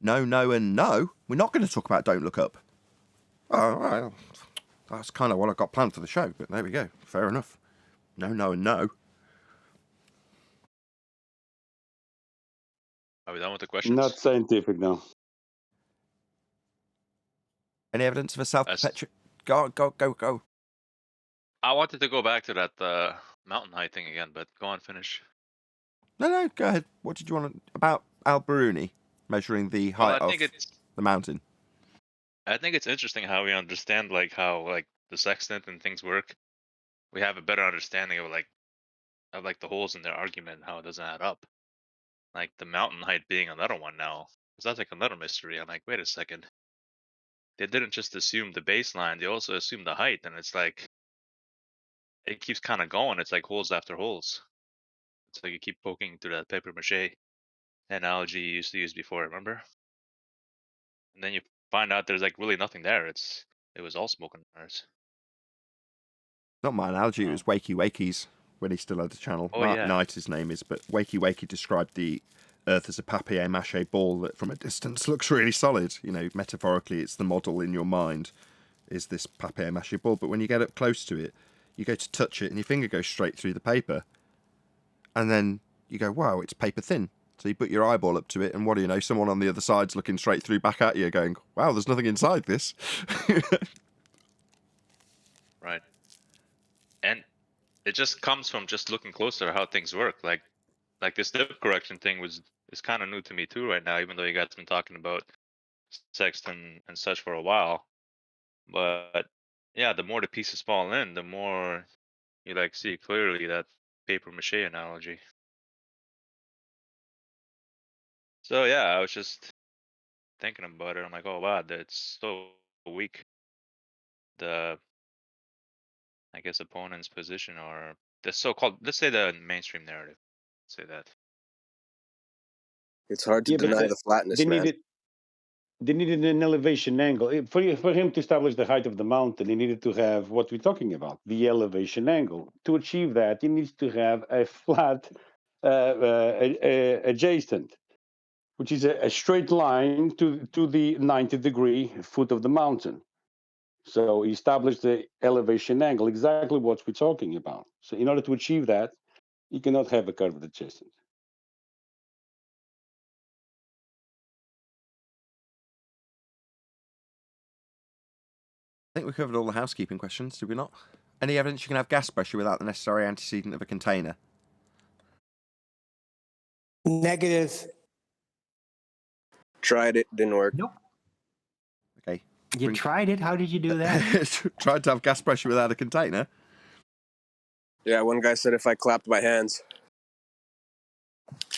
No, no, and no. We're not going to talk about Don't Look Up. Oh, well, that's kind of what I got planned for the show, but there we go. Fair enough. No, no, and no. Are we done with the questions? Not scientific, no. Any evidence of a self-perpetuating... Go. I wanted to go back to that mountain height thing again, but go on, finish. No, go ahead. What did you want to... About Al-Biruni measuring the height of the mountain? I think it's interesting how we understand how the sextant and things work. We have a better understanding of the holes in their argument and how it doesn't add up. Like the mountain height being another one now. Because that's like another mystery. I'm like, wait a second. They didn't just assume the baseline, they also assumed the height, and it's like it keeps kind of going. It's like holes after holes. It's like you keep poking through that paper mache analogy you used to use before, remember? And then you find out there's like really nothing there. It was all smoke and mirrors. Not my analogy, it was Wakey Wakey's when he still had a channel. Oh, Mark yeah. Knight, his name is, but Wakey Wakey described the Earth as a papier-mâché ball that from a distance looks really solid. You know, metaphorically, it's the model in your mind is this papier-mâché ball, but when you get up close to it, you go to touch it and your finger goes straight through the paper. And then you go, wow, it's paper thin. So you put your eyeball up to it, and what do you know? Someone on the other side's looking straight through back at you going, wow, there's nothing inside this. Right. And it just comes from just looking closer at how things work. Like this dip correction thing is kind of new to me too right now, even though you guys have been talking about sextant and such for a while. But yeah, the more the pieces fall in, the more you see clearly that paper mache analogy. So yeah, I was just thinking about it. I'm like, oh wow, that's so weak. The I guess opponent's position, or the so-called, let's say the mainstream narrative. Say that. It's hard to Yeah, but deny the flatness, they man. needed an elevation angle. For him to establish the height of the mountain, he needed to have what we're talking about, the elevation angle. To achieve that, he needs to have a flat adjacent, which is a straight line to the 90-degree foot of the mountain. So he established the elevation angle, exactly what we're talking about. So in order to achieve that, you cannot have a curved adjacent. I think we covered all the housekeeping questions, did we not? Any evidence you can have gas pressure without the necessary antecedent of a container? Negative. Tried it, didn't work. Nope. Okay. You tried it. How did you do that? Tried to have gas pressure without a container? Yeah, one guy said if I clapped my hands.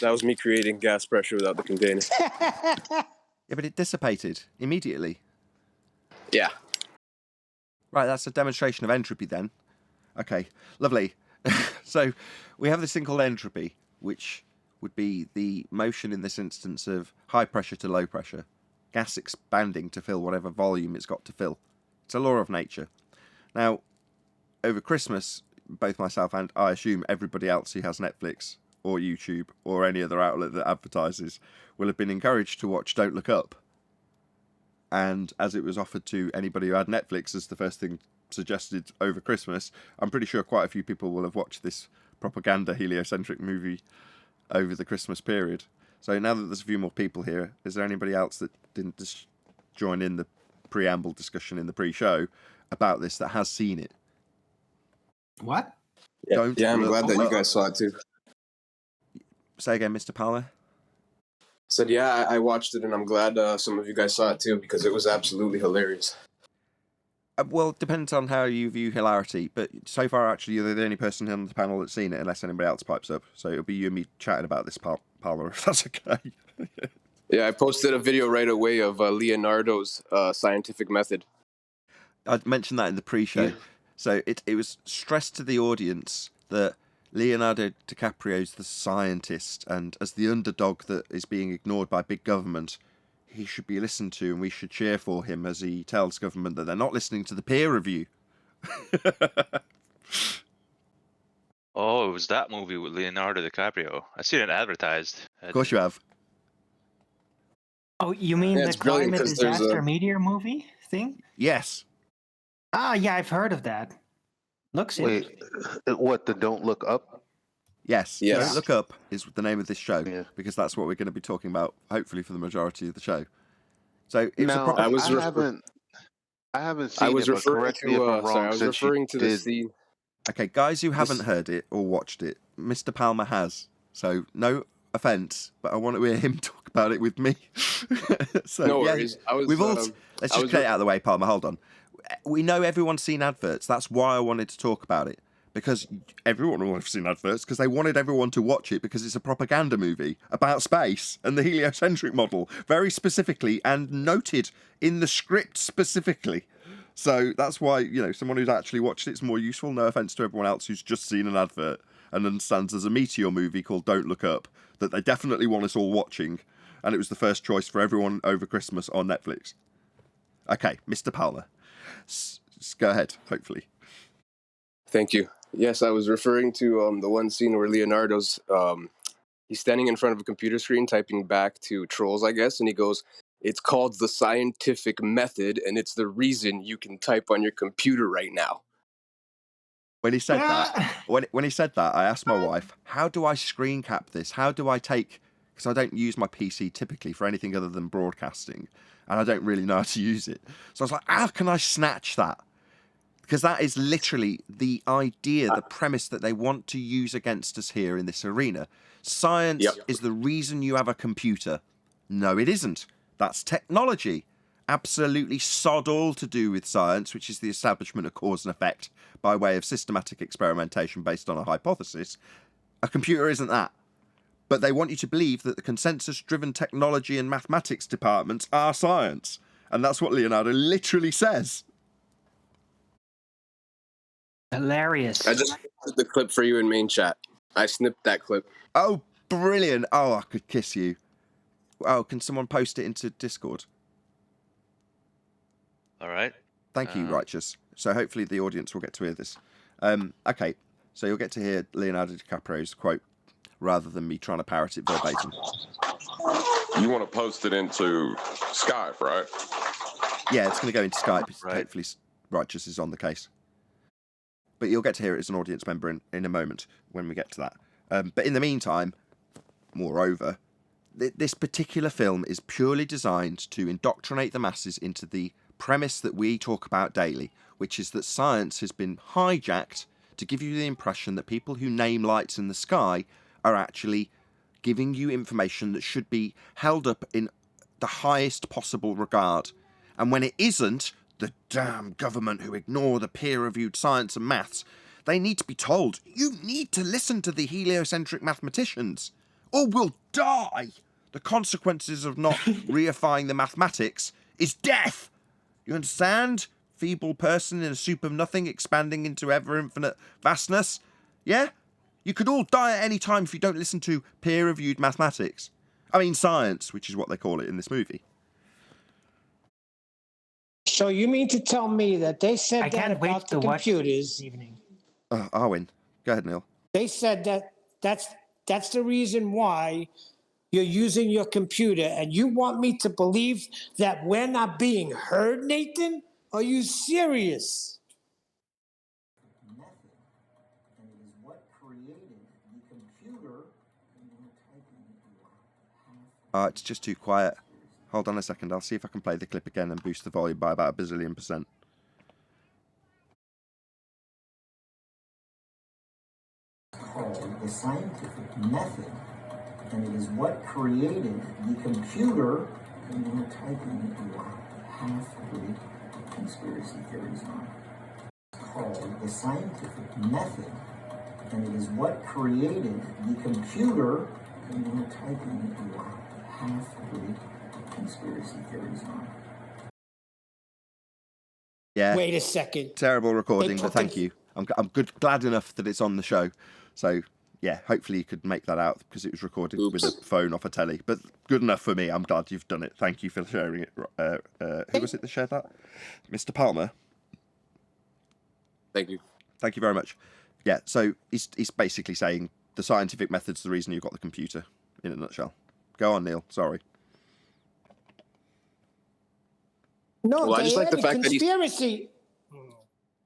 That was me creating gas pressure without the container. Yeah, but it dissipated immediately. Yeah. Right, that's a demonstration of entropy then. Okay, lovely. So we have this thing called entropy, which would be the motion in this instance of high pressure to low pressure, gas expanding to fill whatever volume it's got to fill. It's a law of nature. Now, over Christmas, both myself and I assume everybody else who has Netflix or YouTube or any other outlet that advertises will have been encouraged to watch Don't Look Up. And as it was offered to anybody who had Netflix as the first thing suggested over Christmas, I'm pretty sure quite a few people will have watched this propaganda heliocentric movie over the Christmas period. So now that there's a few more people here, is there anybody else that didn't just join in the preamble discussion in the pre-show about this that has seen it? What? Yeah, I'm glad that you guys saw it too. Say again, Mr. Palmer. Said, yeah, I watched it, and I'm glad some of you guys saw it too, because it was absolutely hilarious. Well, it depends on how you view hilarity, but so far, actually, you're the only person on the panel that's seen it, unless anybody else pipes up. So it'll be you and me chatting about this, Palmer, if that's okay. Yeah, I posted a video right away of Leonardo's scientific method. I'd mentioned that in the pre-show. Yeah. So it was stressed to the audience that Leonardo DiCaprio's the scientist, and as the underdog that is being ignored by big government, he should be listened to, and we should cheer for him as he tells government that they're not listening to the peer review. Oh, it was that movie with Leonardo DiCaprio. I seen it advertised. Of course you have. Oh, you mean Yeah, the it's brilliant climate 'cause there's disaster a- meteor movie thing? Yes. Ah, yeah, I've heard of that. Looks Wait, interesting. what? The Don't Look Up? Yes. Yes. Don't Look Up is the name of this show, Yeah. because that's what we're going to be talking about, hopefully, for the majority of the show. So it's Now, a proper... I was I refer- haven't seen I was it, but referring correct me if to. I'm wrong. Sorry, I was since you referring to the did- scene. Okay, guys who haven't heard it or watched it, Mr. Palmer has. So no offense, but I want to hear him talk about it with me. So No yeah, worries. I was. we've all. Let's I just was get it out of the way, Palmer. Hold on. We know everyone's seen adverts. That's why I wanted to talk about it, because everyone will have seen adverts, because they wanted everyone to watch it, because it's a propaganda movie about space and the heliocentric model, very specifically, and noted in the script specifically. So that's why, someone who's actually watched it's more useful. No offense to everyone else who's just seen an advert and understands there's a meteor movie called Don't Look Up that they definitely want us all watching, and it was the first choice for everyone over Christmas on Netflix. Okay, Mr. Palmer, go ahead, hopefully. Thank you. Yes, I was referring to the one scene where Leonardo's he's standing in front of a computer screen typing back to trolls, I guess, and he goes, "It's called the scientific method, and it's the reason you can type on your computer right now." When he said that, when he said that, I asked my wife, "How do I screen cap this? How do I take?" Because I don't use my PC typically for anything other than broadcasting, and I don't really know how to use it. So I was like, "How can I snatch that?" Because that is literally the idea, the premise that they want to use against us here in this arena. Science is the reason you have a computer. No, it isn't. That's technology. Absolutely sod all to do with science, which is the establishment of cause and effect by way of systematic experimentation based on a hypothesis. A computer isn't that. But they want you to believe that the consensus-driven technology and mathematics departments are science. And that's what Leonardo literally says. Hilarious. I just put the clip for you in main chat. I snipped that clip. Oh, brilliant. Oh, I could kiss you. Oh, can someone post it into Discord? All right. Thank you, Righteous. So hopefully the audience will get to hear this. Okay, so you'll get to hear Leonardo DiCaprio's quote rather than me trying to parrot it verbatim. You want to post it into Skype, right? Yeah, it's going to go into Skype. Right. Hopefully Righteous is on the case. But you'll get to hear it as an audience member in a moment when we get to that. But in the meantime, moreover, this particular film is purely designed to indoctrinate the masses into the premise that we talk about daily, which is that science has been hijacked to give you the impression that people who name lights in the sky are actually giving you information that should be held up in the highest possible regard. And when it isn't, the damn government who ignore the peer-reviewed science and maths, they need to be told, you need to listen to the heliocentric mathematicians, or we'll die. The consequences of not reifying the mathematics is death. You understand? Feeble person in a soup of nothing expanding into ever-infinite vastness. Yeah? You could all die at any time if you don't listen to peer-reviewed mathematics. I mean science, which is what they call it in this movie. So you mean to tell me that they said I that can't wait about the to watch computers? this evening. Arwen, go ahead, Neil. They said that's the reason why you're using your computer, and you want me to believe that we're not being heard, Nathan? Are you serious? It's just too quiet. Hold on a second. I'll see if I can play the clip again and boost the volume by about 1 bazillion %. Called the scientific method, and it is what created the computer. And you're typing your half-baked conspiracy theories on. It's called the scientific method, and it is what created the computer. And you're typing your half-baked conspiracy theories on. Yeah. Wait a second. Terrible recording, They but put thank the- you. I'm glad enough that it's on the show. So yeah, hopefully you could make that out because it was recorded with a phone off a telly. But good enough for me. I'm glad you've done it. Thank you for sharing it. Who was it that shared that? Mr. Palmer. Thank you. Thank you very much. Yeah, so he's basically saying the scientific method's the reason you've got the computer, in a nutshell. Go on, Neil. Sorry. No, Well, I they just like the added fact that he's. conspiracy.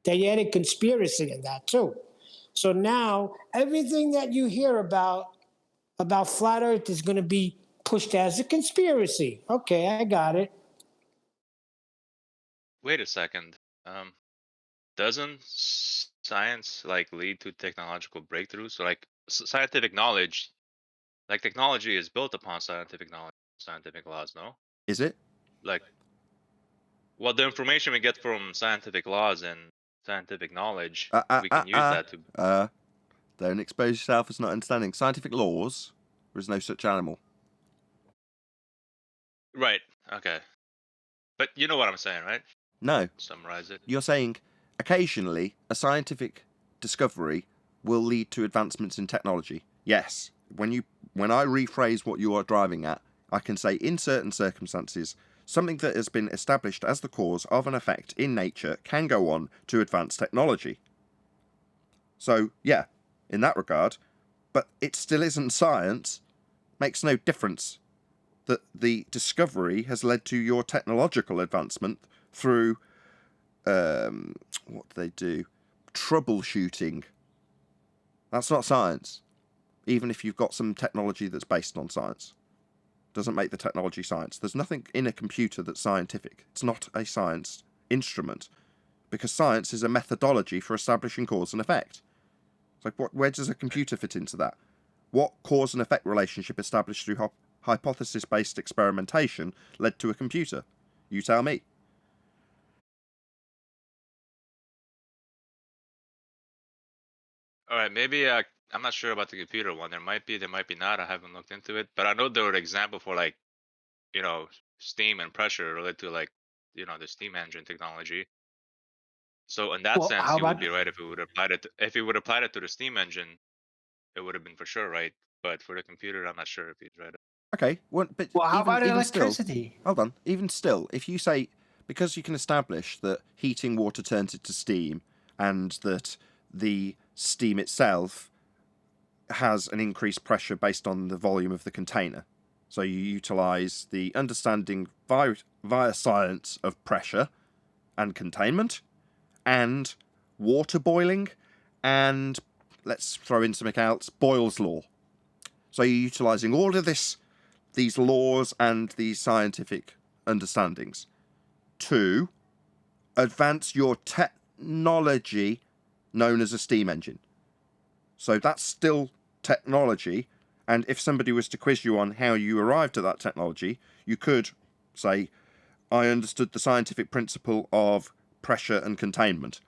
They added conspiracy in that too. So now everything that you hear about flat Earth is going to be pushed as a conspiracy. Okay, I got it. Wait a second. Doesn't science like lead to technological breakthroughs? So like scientific knowledge, like technology is built upon scientific knowledge, scientific laws, no? Is it? Like, well, the information we get from scientific laws and scientific knowledge, we can use that to. Don't expose yourself as not understanding scientific laws. There is no such animal. Right. Okay. But you know what I'm saying, right? No. Summarize it. You're saying occasionally a scientific discovery will lead to advancements in technology. Yes. When I rephrase what you are driving at, I can say in certain circumstances, something that has been established as the cause of an effect in nature can go on to advance technology. So, yeah, in that regard, but it still isn't science. Makes no difference that the discovery has led to your technological advancement through what do they do? Troubleshooting. That's not science. Even if you've got some technology that's based on science. Doesn't make the technology science. There's nothing in a computer that's scientific. It's not a science instrument. Because science is a methodology for establishing cause and effect. It's like, where does a computer fit into that? What cause and effect relationship established through hypothesis-based experimentation led to a computer? You tell me. All right, maybe I'm not sure about the computer one. There might be not. I haven't looked into it, but I know there were examples for like, steam and pressure related to like, the steam engine technology. So in that Well, sense, how you would about be right if it would apply it. If it would apply it to the steam engine, it would have been for sure right. But for the computer, I'm not sure if he's right. Okay, but how about even electricity? Still, hold on. Even still, if you say because you can establish that heating water turns it to steam, and that the steam itself has an increased pressure based on the volume of the container, so you utilize the understanding via science of pressure and containment, and water boiling, and let's throw in something else, Boyle's law. So you're utilizing all of these laws and these scientific understandings to advance your technology known as a steam engine. So that's still technology, and if somebody was to quiz you on how you arrived at that technology, you could say, I understood the scientific principle of pressure and containment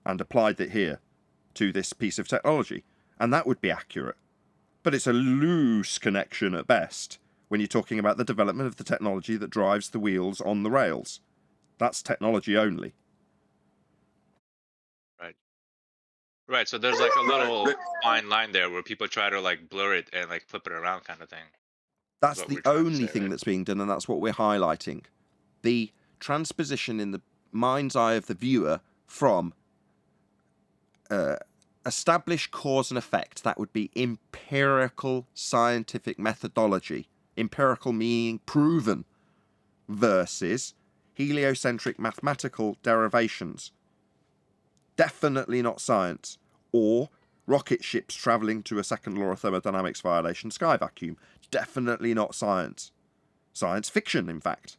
and applied it here to this piece of technology, and that would be accurate. But it's a loose connection at best when you're talking about the development of the technology that drives the wheels on the rails. That's technology only. Right. Right. So there's like a little fine line there where people try to like blur it and like flip it around kind of thing. That's the only thing that's being done, and that's what we're highlighting. The transposition in the mind's eye of the viewer from established cause and effect, that would be empirical scientific methodology. Empirical meaning proven, versus heliocentric mathematical derivations. Definitely not science. Or rocket ships travelling to a second law of thermodynamics violation sky vacuum. Definitely not science. Science fiction, in fact.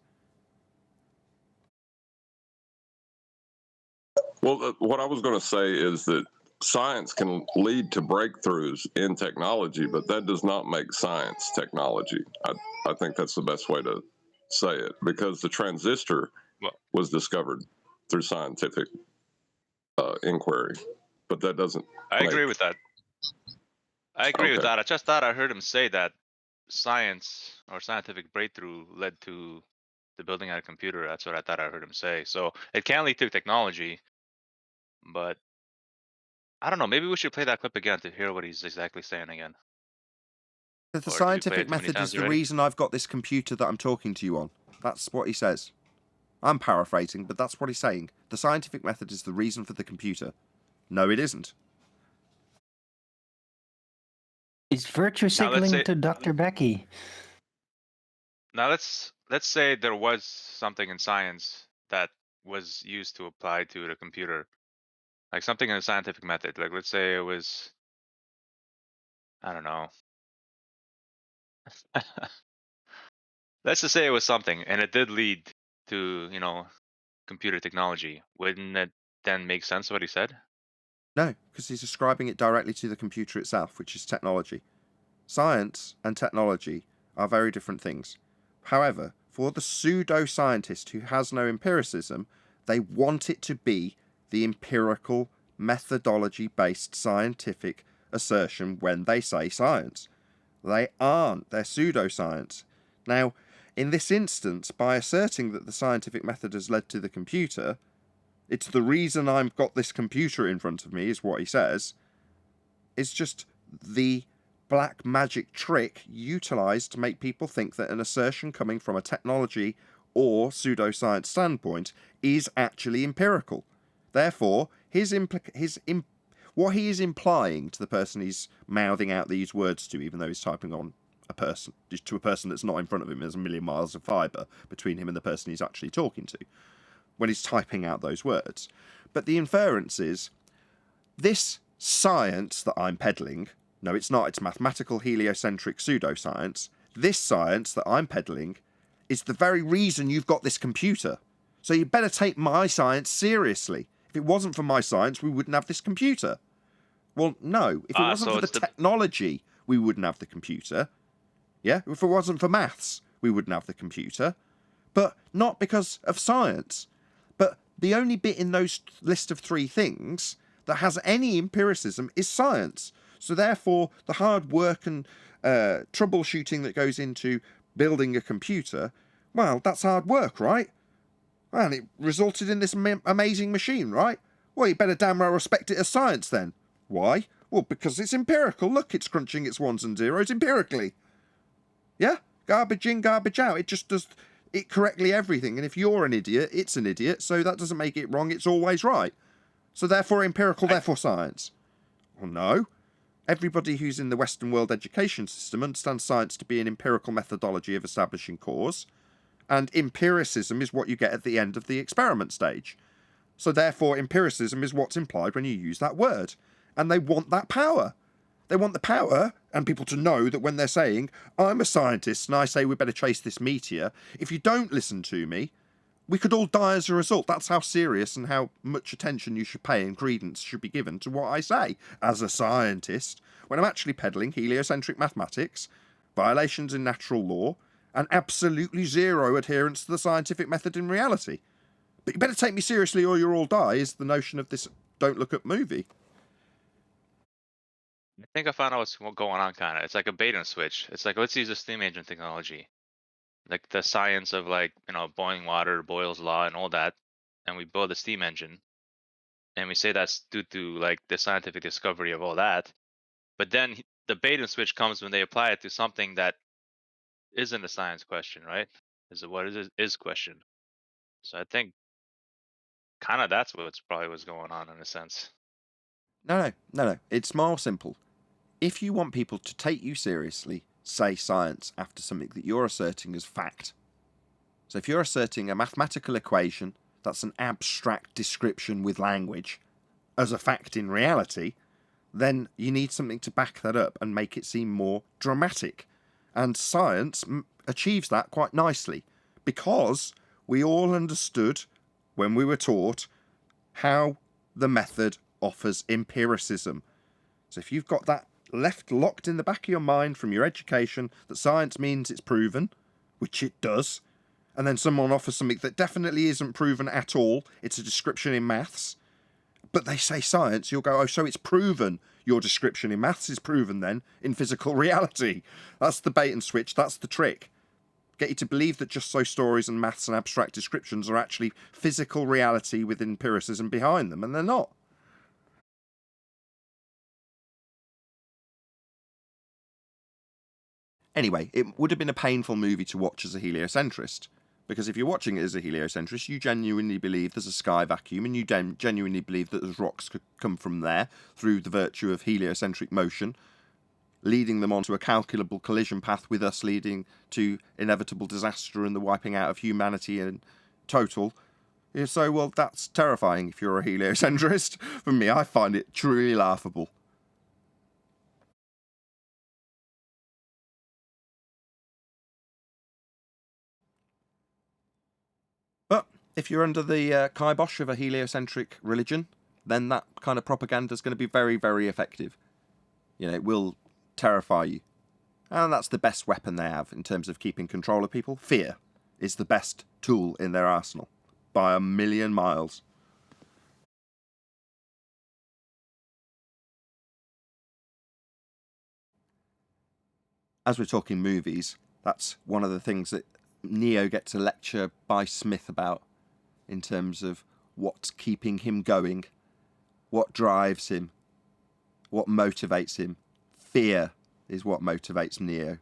Well, what I was going to say is that science can lead to breakthroughs in technology, but that does not make science technology. I think that's the best way to say it, because the transistor was discovered through scientific inquiry, but that doesn't. I agree with that. I agree with that. I just thought I heard him say that science or scientific breakthrough led to the building of a computer. That's what I thought I heard him say. So it can lead to technology, but I don't know. Maybe we should play that clip again to hear what he's exactly saying again. That the Or did we play scientific it too many method is times the already? reason I've got this computer that I'm talking to you on. That's what he says. I'm paraphrasing, but that's what he's saying. The scientific method is the reason for the computer. No, it isn't. Is virtue Now let's signaling say to Dr. Becky? let's say there was something in science that was used to apply to the computer, like something in the scientific method. Like let's say it was, I don't know. Let's just say it was something, and it did lead to computer technology. Wouldn't it then make sense what he said? No, because he's ascribing it directly to the computer itself, which is technology. Science and technology are very different things. However, for the pseudo-scientist who has no empiricism, they want it to be the empirical, methodology-based scientific assertion when they say science. They aren't. They're pseudoscience. Now, in this instance, by asserting that the scientific method has led to the computer, it's the reason I've got this computer in front of me, is what he says. It's just the black magic trick utilised to make people think that an assertion coming from a technology or pseudoscience standpoint is actually empirical. Therefore, what he is implying to the person he's mouthing out these words to, even though he's typing on a person, just to a person that's not in front of him, there's a million miles of fibre between him and the person he's actually talking to, when he's typing out those words. But the inference is, this science that I'm peddling, no, it's not, it's mathematical heliocentric pseudoscience, this science that I'm peddling is the very reason you've got this computer. So you better take my science seriously. If it wasn't for my science, we wouldn't have this computer. Well, no. If it wasn't So for the technology, we wouldn't have the computer. Yeah? If it wasn't for maths, we wouldn't have the computer. But not because of science. But the only bit in those list of three things that has any empiricism is science. So therefore, the hard work and troubleshooting that goes into building a computer, well, that's hard work, right? And it resulted in this amazing machine, right? Well, you better damn well respect it as science then. Why? Well, because it's empirical. Look, it's crunching its ones and zeros empirically. Yeah? Garbage in, garbage out. It just does it correctly everything. And if you're an idiot, it's an idiot. So that doesn't make it wrong. It's always right. So therefore empirical, therefore science. Well, no. Everybody who's in the Western world education system understands science to be an empirical methodology of establishing cause. And empiricism is what you get at the end of the experiment stage. So therefore, empiricism is what's implied when you use that word. And they want that power. They want the power and people to know that when they're saying, I'm a scientist and I say we better chase this meteor, if you don't listen to me, we could all die as a result. That's how serious and how much attention you should pay and credence should be given to what I say as a scientist, when I'm actually peddling heliocentric mathematics, violations in natural law, and absolutely zero adherence to the scientific method in reality. But you better take me seriously or you'll all die, is the notion of this Don't Look Up movie. I think I found out what's going on, kind of. It's like a bait and switch. It's like, let's use the steam engine technology, like the science of boiling water, Boyle's law, and all that, and we build a steam engine, and we say that's due to like the scientific discovery of all that. But then the bait and switch comes when they apply it to something that isn't a science question, right? What is question. So I think kind of that's what's probably what's going on in a sense. No. It's more simple. If you want people to take you seriously, say science after something that you're asserting as fact. So if you're asserting a mathematical equation that's an abstract description with language as a fact in reality, then you need something to back that up and make it seem more dramatic. And science achieves that quite nicely because we all understood when we were taught how the method offers empiricism. So if you've got that left locked in the back of your mind from your education that science means it's proven, which it does, and then someone offers something that definitely isn't proven at all, it's a description in maths, but they say science, you'll go, oh, so it's proven. Your description in maths is proven then in physical reality. That's the bait and switch. That's the trick. Get you to believe that just so stories and maths and abstract descriptions are actually physical reality with empiricism behind them, and they're not. Anyway, it would have been a painful movie to watch as a heliocentrist, because if you're watching it as a heliocentrist, you genuinely believe there's a sky vacuum, and you genuinely believe that those rocks could come from there through the virtue of heliocentric motion, leading them onto a calculable collision path with us, leading to inevitable disaster and the wiping out of humanity in total. So, well, that's terrifying if you're a heliocentrist. For me, I find it truly laughable. But if you're under the kibosh of a heliocentric religion, then that kind of propaganda is going to be very, very effective. You know, it will terrify you. And that's the best weapon they have in terms of keeping control of people. Fear is the best tool in their arsenal by a million miles. As we're talking movies, that's one of the things that Neo gets a lecture by Smith about in terms of what's keeping him going, what drives him, what motivates him. Fear is what motivates Neo,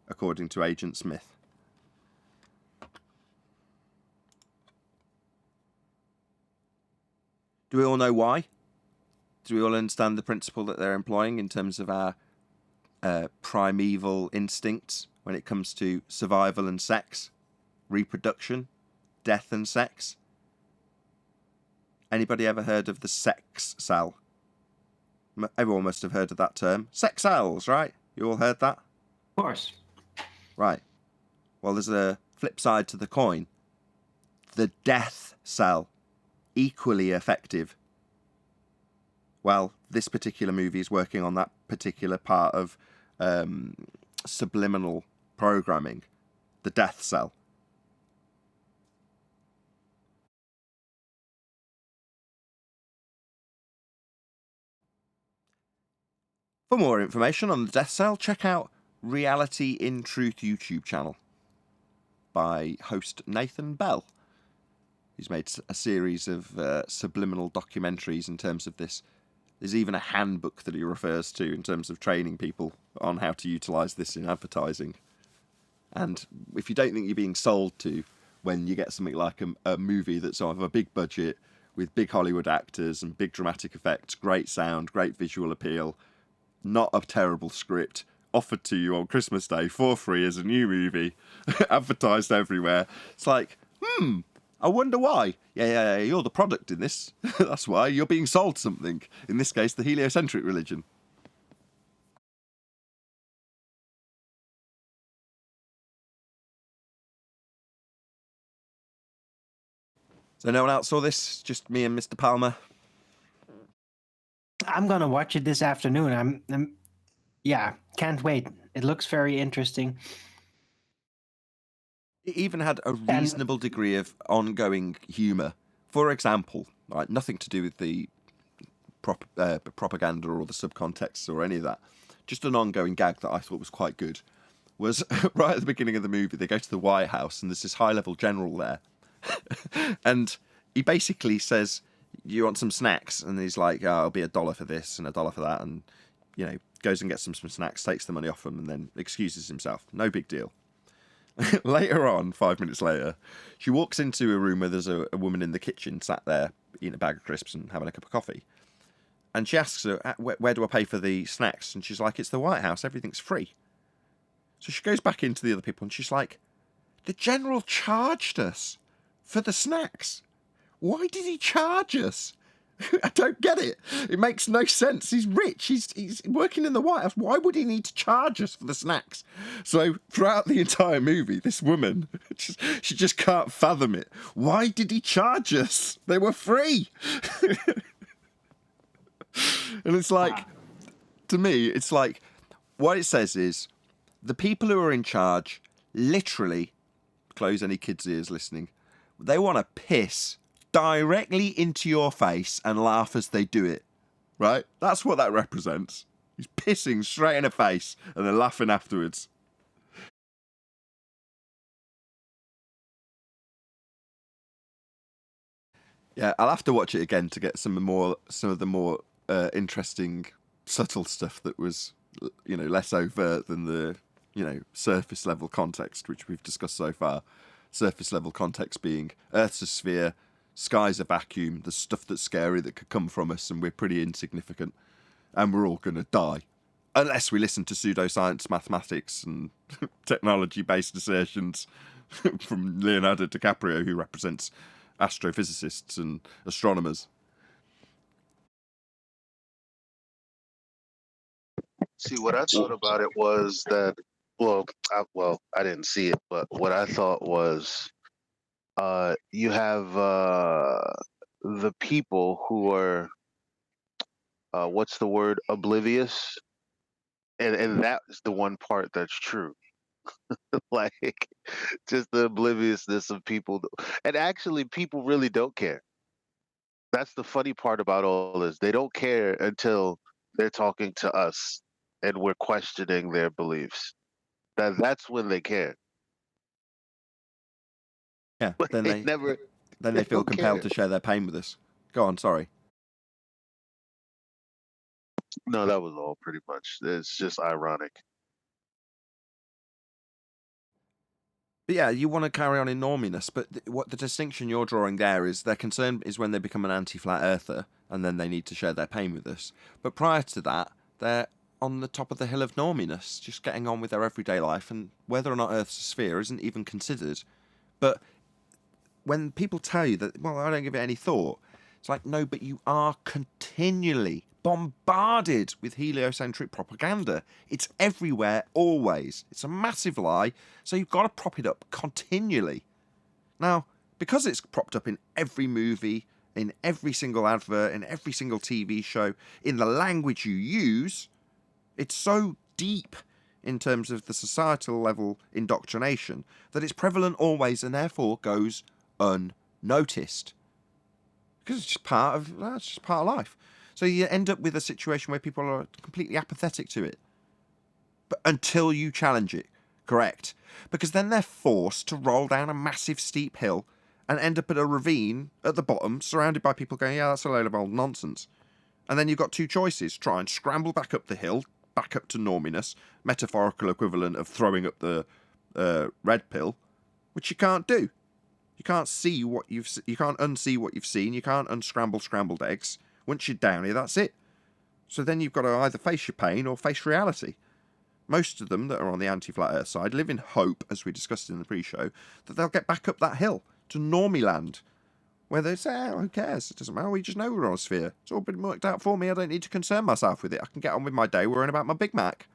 according to Agent Smith. Do we all know why? Do we all understand the principle that they're employing in terms of our primeval instincts when it comes to survival and sex, reproduction, death and sex? Anybody ever heard of the sex cell? Everyone must have heard of that term. Sex cells, right? You all heard that? Of course. Right. Well, there's a flip side to the coin. The death cell. Equally effective. Well, this particular movie is working on that particular part of subliminal programming. The death cell. For more information on the death cell, check out Reality in Truth YouTube channel by host Nathan Bell. He's made a series of subliminal documentaries in terms of this. There's even a handbook that he refers to in terms of training people on how to utilise this in advertising. And if you don't think you're being sold to when you get something like a movie that's of a big budget with big Hollywood actors and big dramatic effects, great sound, great visual appeal, not a terrible script, offered to you on Christmas Day for free as a new movie, advertised everywhere. It's like, I wonder why. Yeah, you're the product in this. That's why you're being sold something. In this case, the heliocentric religion. So no one else saw this? Just me and Mr. Palmer? I'm gonna watch it this afternoon. Yeah, can't wait. It looks very interesting. It even had a reasonable degree of ongoing humour. For example, right, nothing to do with the propaganda or the subcontexts or any of that. Just an ongoing gag that I thought was quite good. Was right at the beginning of the movie, they go to the White House and there's this high-level general there. And he basically says, you want some snacks? And he's like, oh, it'll be $1 for this and $1 for that. And, you know, goes and gets some snacks, takes the money off him and then excuses himself. No big deal. Later on, 5 minutes later, she walks into a room where there's a woman in the kitchen sat there eating a bag of crisps and having a cup of coffee. And she asks her, where do I pay for the snacks? And she's like, it's the White House, everything's free. So she goes back into the other people and she's like, the general charged us for the snacks. Why did he charge us? I don't get it. It makes no sense. He's rich. He's working in the White House. Why would he need to charge us for the snacks? So throughout the entire movie, this woman, she just can't fathom it. Why did he charge us? They were free. And it's like, to me, it's like, what it says is, the people who are in charge, literally, close any kids' ears listening, they want to piss directly into your face and laugh as they do it, right? That's what that represents. He's pissing straight in the face and then laughing afterwards. Yeah, I'll have to watch it again to get some of the more interesting, subtle stuff that was, less overt than the, surface level context, which we've discussed so far. Surface level context being Earth's a sphere, sky's a vacuum, there's stuff that's scary that could come from us, and we're pretty insignificant, and we're all going to die. Unless we listen to pseudoscience, mathematics, and technology-based assertions from Leonardo DiCaprio, who represents astrophysicists and astronomers. See, what I thought about it was that, I didn't see it, but what I thought was, you have the people who are, what's the word, oblivious, and that is the one part that's true. Like, just the obliviousness of people, and actually, people really don't care. That's the funny part about all this. They don't care until they're talking to us and we're questioning their beliefs. That's when they care. Yeah, But then they feel don't compelled care. to share their pain with us. Go on, sorry. No, that was all pretty much. It's just ironic. But yeah, you want to carry on in norminess, but what the distinction you're drawing there is their concern is when they become an anti-flat earther, and then they need to share their pain with us. But prior to that, they're on the top of the hill of norminess, just getting on with their everyday life, and whether or not Earth's a sphere isn't even considered. But when people tell you that, well, I don't give it any thought, it's like, no, but you are continually bombarded with heliocentric propaganda. It's everywhere, always. It's a massive lie, so you've got to prop it up continually. Now, because it's propped up in every movie, in every single advert, in every single TV show, in the language you use, it's so deep in terms of the societal level indoctrination that it's prevalent always and therefore goes unnoticed. Because it's just part of life. So you end up with a situation where people are completely apathetic to it. But until you challenge it, correct? Because then they're forced to roll down a massive steep hill and end up at a ravine at the bottom, surrounded by people going, yeah, that's a load of old nonsense. And then you've got two choices. Try and scramble back up the hill, back up to norminess, metaphorical equivalent of throwing up the red pill, which you can't do. You can't see what you can't unsee what you've seen. You can't unscramble scrambled eggs. Once you're down here, that's it. So then you've got to either face your pain or face reality. Most of them that are on the anti-flat earth side live in hope, as we discussed in the pre-show, that they'll get back up that hill to normie land, where they say, oh, who cares? It doesn't matter. We just know we're on a sphere. It's all been worked out for me. I don't need to concern myself with it. I can get on with my day worrying about my Big Mac.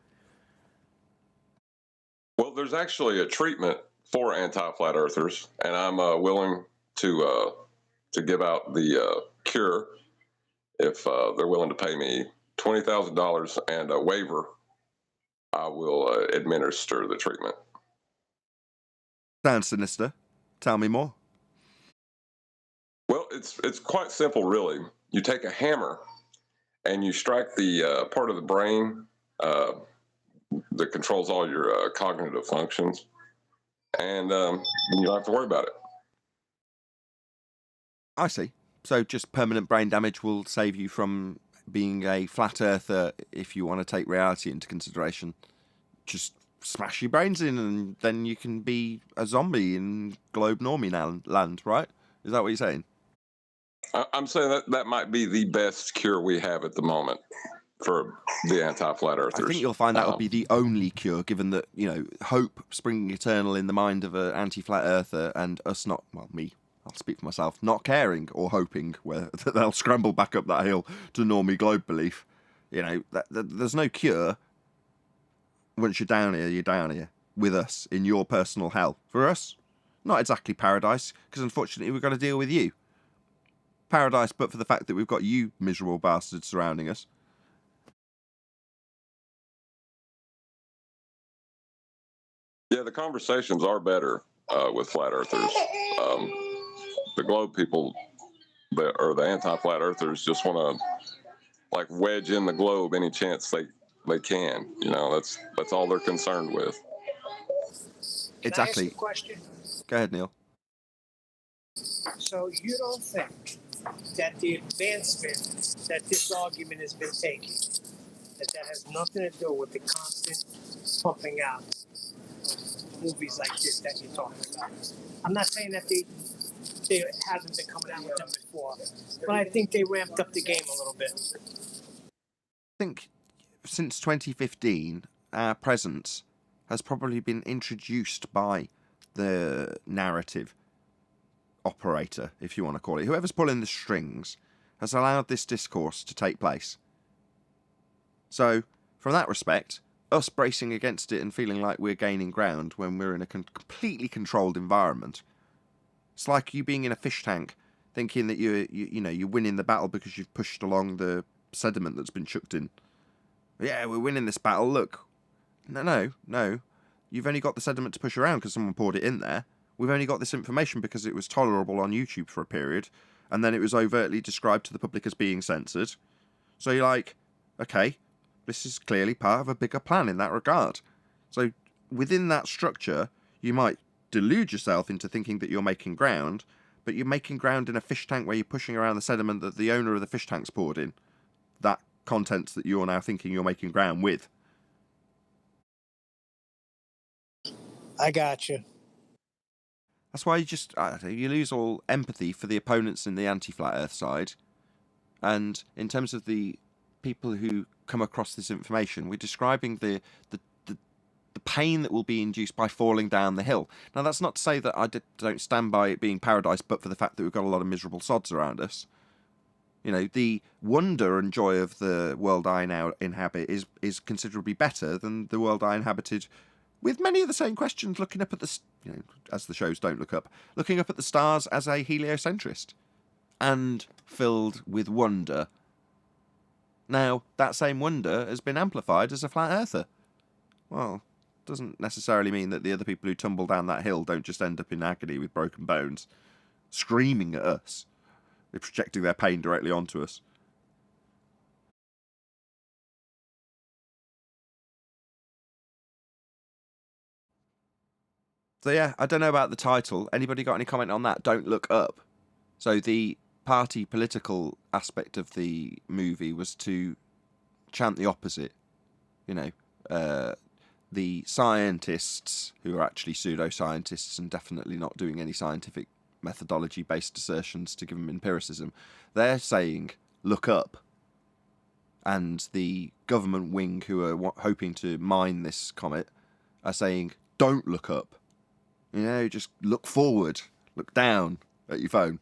Well, there's actually a treatment for anti-flat earthers, and I'm willing to give out the cure if they're willing to pay me $20,000 and a waiver. I will administer the treatment. Sounds sinister. Tell me more. Well, it's quite simple, really. You take a hammer and you strike the part of the brain that controls all your cognitive functions, and you don't have to worry about it. I see. So just permanent brain damage will save you from being a flat earther if you want to take reality into consideration. Just smash your brains in and then you can be a zombie in globe normie land, right? Is that what you're saying? I'm saying that might be the best cure we have at the moment for the anti-flat earthers. I think you'll find that would be the only cure, given that, hope springing eternal in the mind of an anti-flat earther and us not, well, me, I'll speak for myself, not caring or hoping that they'll scramble back up that hill to normie globe belief. There's no cure. Once you're down here with us in your personal hell. For us, not exactly paradise, because unfortunately we've got to deal with you. Paradise, but for the fact that we've got you miserable bastards surrounding us. Yeah, the conversations are better with flat earthers. The globe people the anti-flat earthers just want to like wedge in the globe any chance they can. That's all they're concerned with. Can I ask Exactly. a question? Go ahead, Neil. So you don't think that the advancement that this argument has been taking, that has nothing to do with the constant pumping out of movies like this that you're talking about? I'm not saying that they haven't been coming out with them before, but I think they ramped up the game a little bit. I think since 2015, our presence has probably been introduced by the narrative operator, if you want to call it. Whoever's pulling the strings has allowed this discourse to take place. So, from that respect, us bracing against it and feeling like we're gaining ground when we're in a completely controlled environment, it's like you being in a fish tank, thinking that you're winning the battle because you've pushed along the sediment that's been chucked in. Yeah, we're winning this battle. Look, no. You've only got the sediment to push around because someone poured it in there. We've only got this information because it was tolerable on YouTube for a period, and then it was overtly described to the public as being censored. So you're like, okay, this is clearly part of a bigger plan in that regard. So within that structure, you might delude yourself into thinking that you're making ground, but you're making ground in a fish tank where you're pushing around the sediment that the owner of the fish tank's poured in. That content that you're now thinking you're making ground with. I got you. That's why you lose all empathy for the opponents in the anti-flat earth side. And in terms of the people who come across this information, we're describing the pain that will be induced by falling down the hill. Now, that's not to say that I don't stand by it being paradise, but for the fact that we've got a lot of miserable sods around us. The wonder and joy of the world I now inhabit is considerably better than the world I inhabited with many of the same questions, looking up at as the shows don't look up, looking up at the stars as a heliocentrist, and filled with wonder. Now, that same wonder has been amplified as a flat earther. Well, doesn't necessarily mean that the other people who tumble down that hill don't just end up in agony with broken bones, screaming at us. They're projecting their pain directly onto us. So yeah, I don't know about the title. Anybody got any comment on that? Don't Look Up. So the party political aspect of the movie was to chant the opposite. The scientists, who are actually pseudoscientists and definitely not doing any scientific methodology-based assertions to give them empiricism, they're saying, look up. And the government wing, who are hoping to mine this comet, are saying, don't look up. Just look forward, look down at your phone.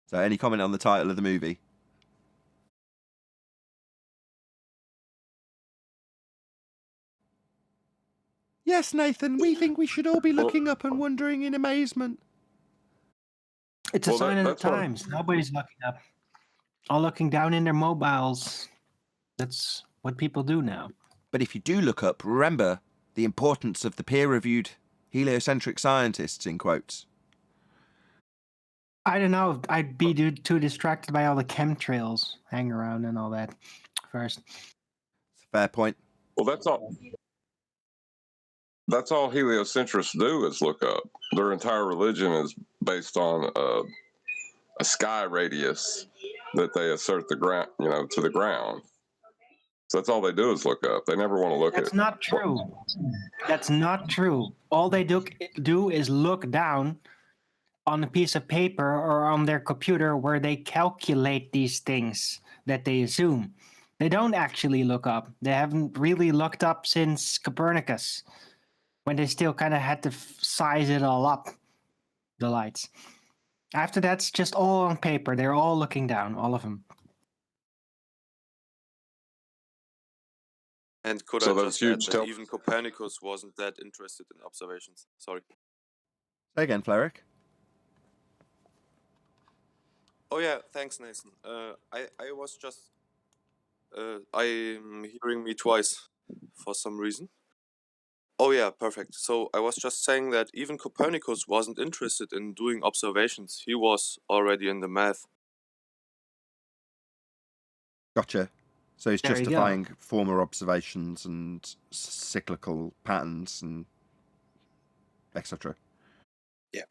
So, any comment on the title of the movie? Yes, Nathan, we think we should all be looking up and wondering in amazement. It's a sign of the times. Nobody's looking up. All looking down in their mobiles. That's what people do now. But if you do look up, remember the importance of the peer-reviewed heliocentric scientists, in quotes. I don't know. I'd be too distracted by all the chemtrails hanging around and all that first. It's a fair point. Well, that's all heliocentrists do is look up. Their entire religion is based on a sky radius that they assert the ground, to the ground. So that's all they do is look up. They never want to look at it. That's not true. That's not true. All they do is look down on a piece of paper or on their computer where they calculate these things that they assume. They don't actually look up. They haven't really looked up since Copernicus, when they still kind of had to size it all up, the lights. After that's just all on paper. They're all looking down, all of them. And could So I those just add huge that even Copernicus wasn't that interested in observations? Sorry. Say again, Fleric. Oh yeah, thanks, Nathan. I was just I'm hearing me twice for some reason. Oh yeah, perfect. So I was just saying that even Copernicus wasn't interested in doing observations. He was already in the math. Gotcha. So he's There you go. justifying former observations and cyclical patterns and etc. Yeah.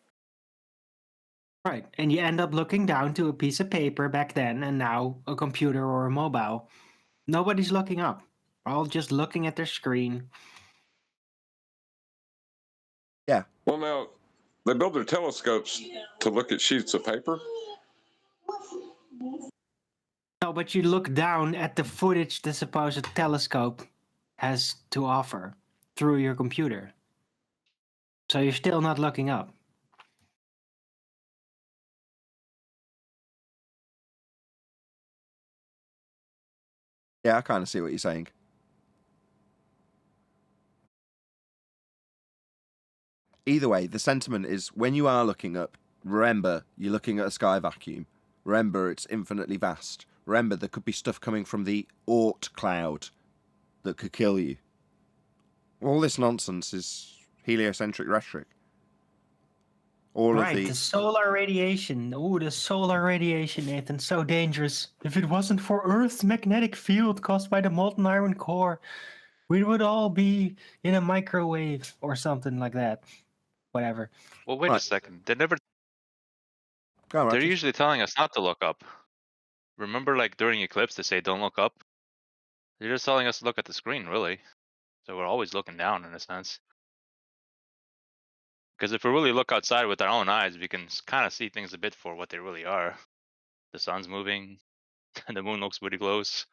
Right. And you end up looking down to a piece of paper back then and now a computer or a mobile. Nobody's looking up. We're all just looking at their screen. Yeah. Well, now they build their telescopes to look at sheets of paper. No, but you look down at the footage the supposed telescope has to offer through your computer. So you're still not looking up. Yeah, I kind of see what you're saying. Either way, the sentiment is when you are looking up, remember you're looking at a sky vacuum. Remember it's infinitely vast. Remember there could be stuff coming from the Oort cloud that could kill you. All this nonsense is heliocentric rhetoric. All of The solar radiation. Oh, the solar radiation, Nathan, so dangerous. If it wasn't for Earth's magnetic field caused by the molten iron core, we would all be in a microwave or something like that. Whatever. Well, wait a second. Go on, They're Rogers. usually telling us not to look up. Remember, like during eclipse, they say don't look up. They're just telling us to look at the screen, really. So we're always looking down in a sense. Because if we really look outside with our own eyes, we can kind of see things a bit for what they really are. The sun's moving, and the moon looks pretty close,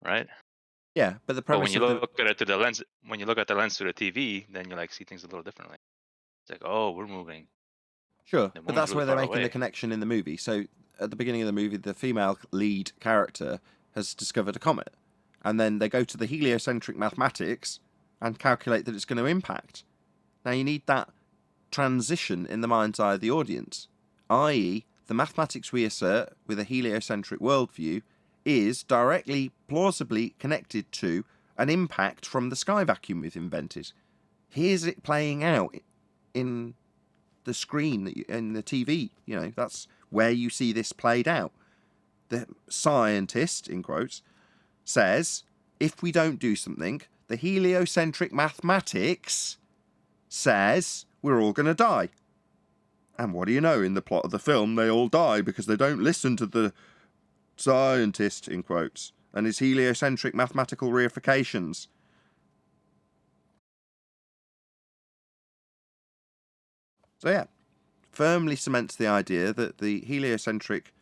right? Yeah, but the But when premise you of the look at it through the lens, when you look at the lens through the TV, then you like see things a little differently. It's like, oh, we're moving. Sure, The but moon's that's really where they're far making the away. connection in the movie. So at the beginning of the movie, the female lead character has discovered a comet, and then they go to the heliocentric mathematics and calculate that it's going to impact. Now you need that transition in the mind's eye of the audience, i.e., the mathematics we assert with a heliocentric worldview is directly, plausibly connected to an impact from the sky vacuum we've invented. Here's it playing out in the screen in the TV. You know, that's where you see this played out. The scientist, in quotes, says if we don't do something, the heliocentric mathematics says we're all going to die. And what do you know, in the plot of the film, they all die because they don't listen to the scientist, in quotes, and his heliocentric mathematical reifications. So yeah, firmly cements the idea that the heliocentric,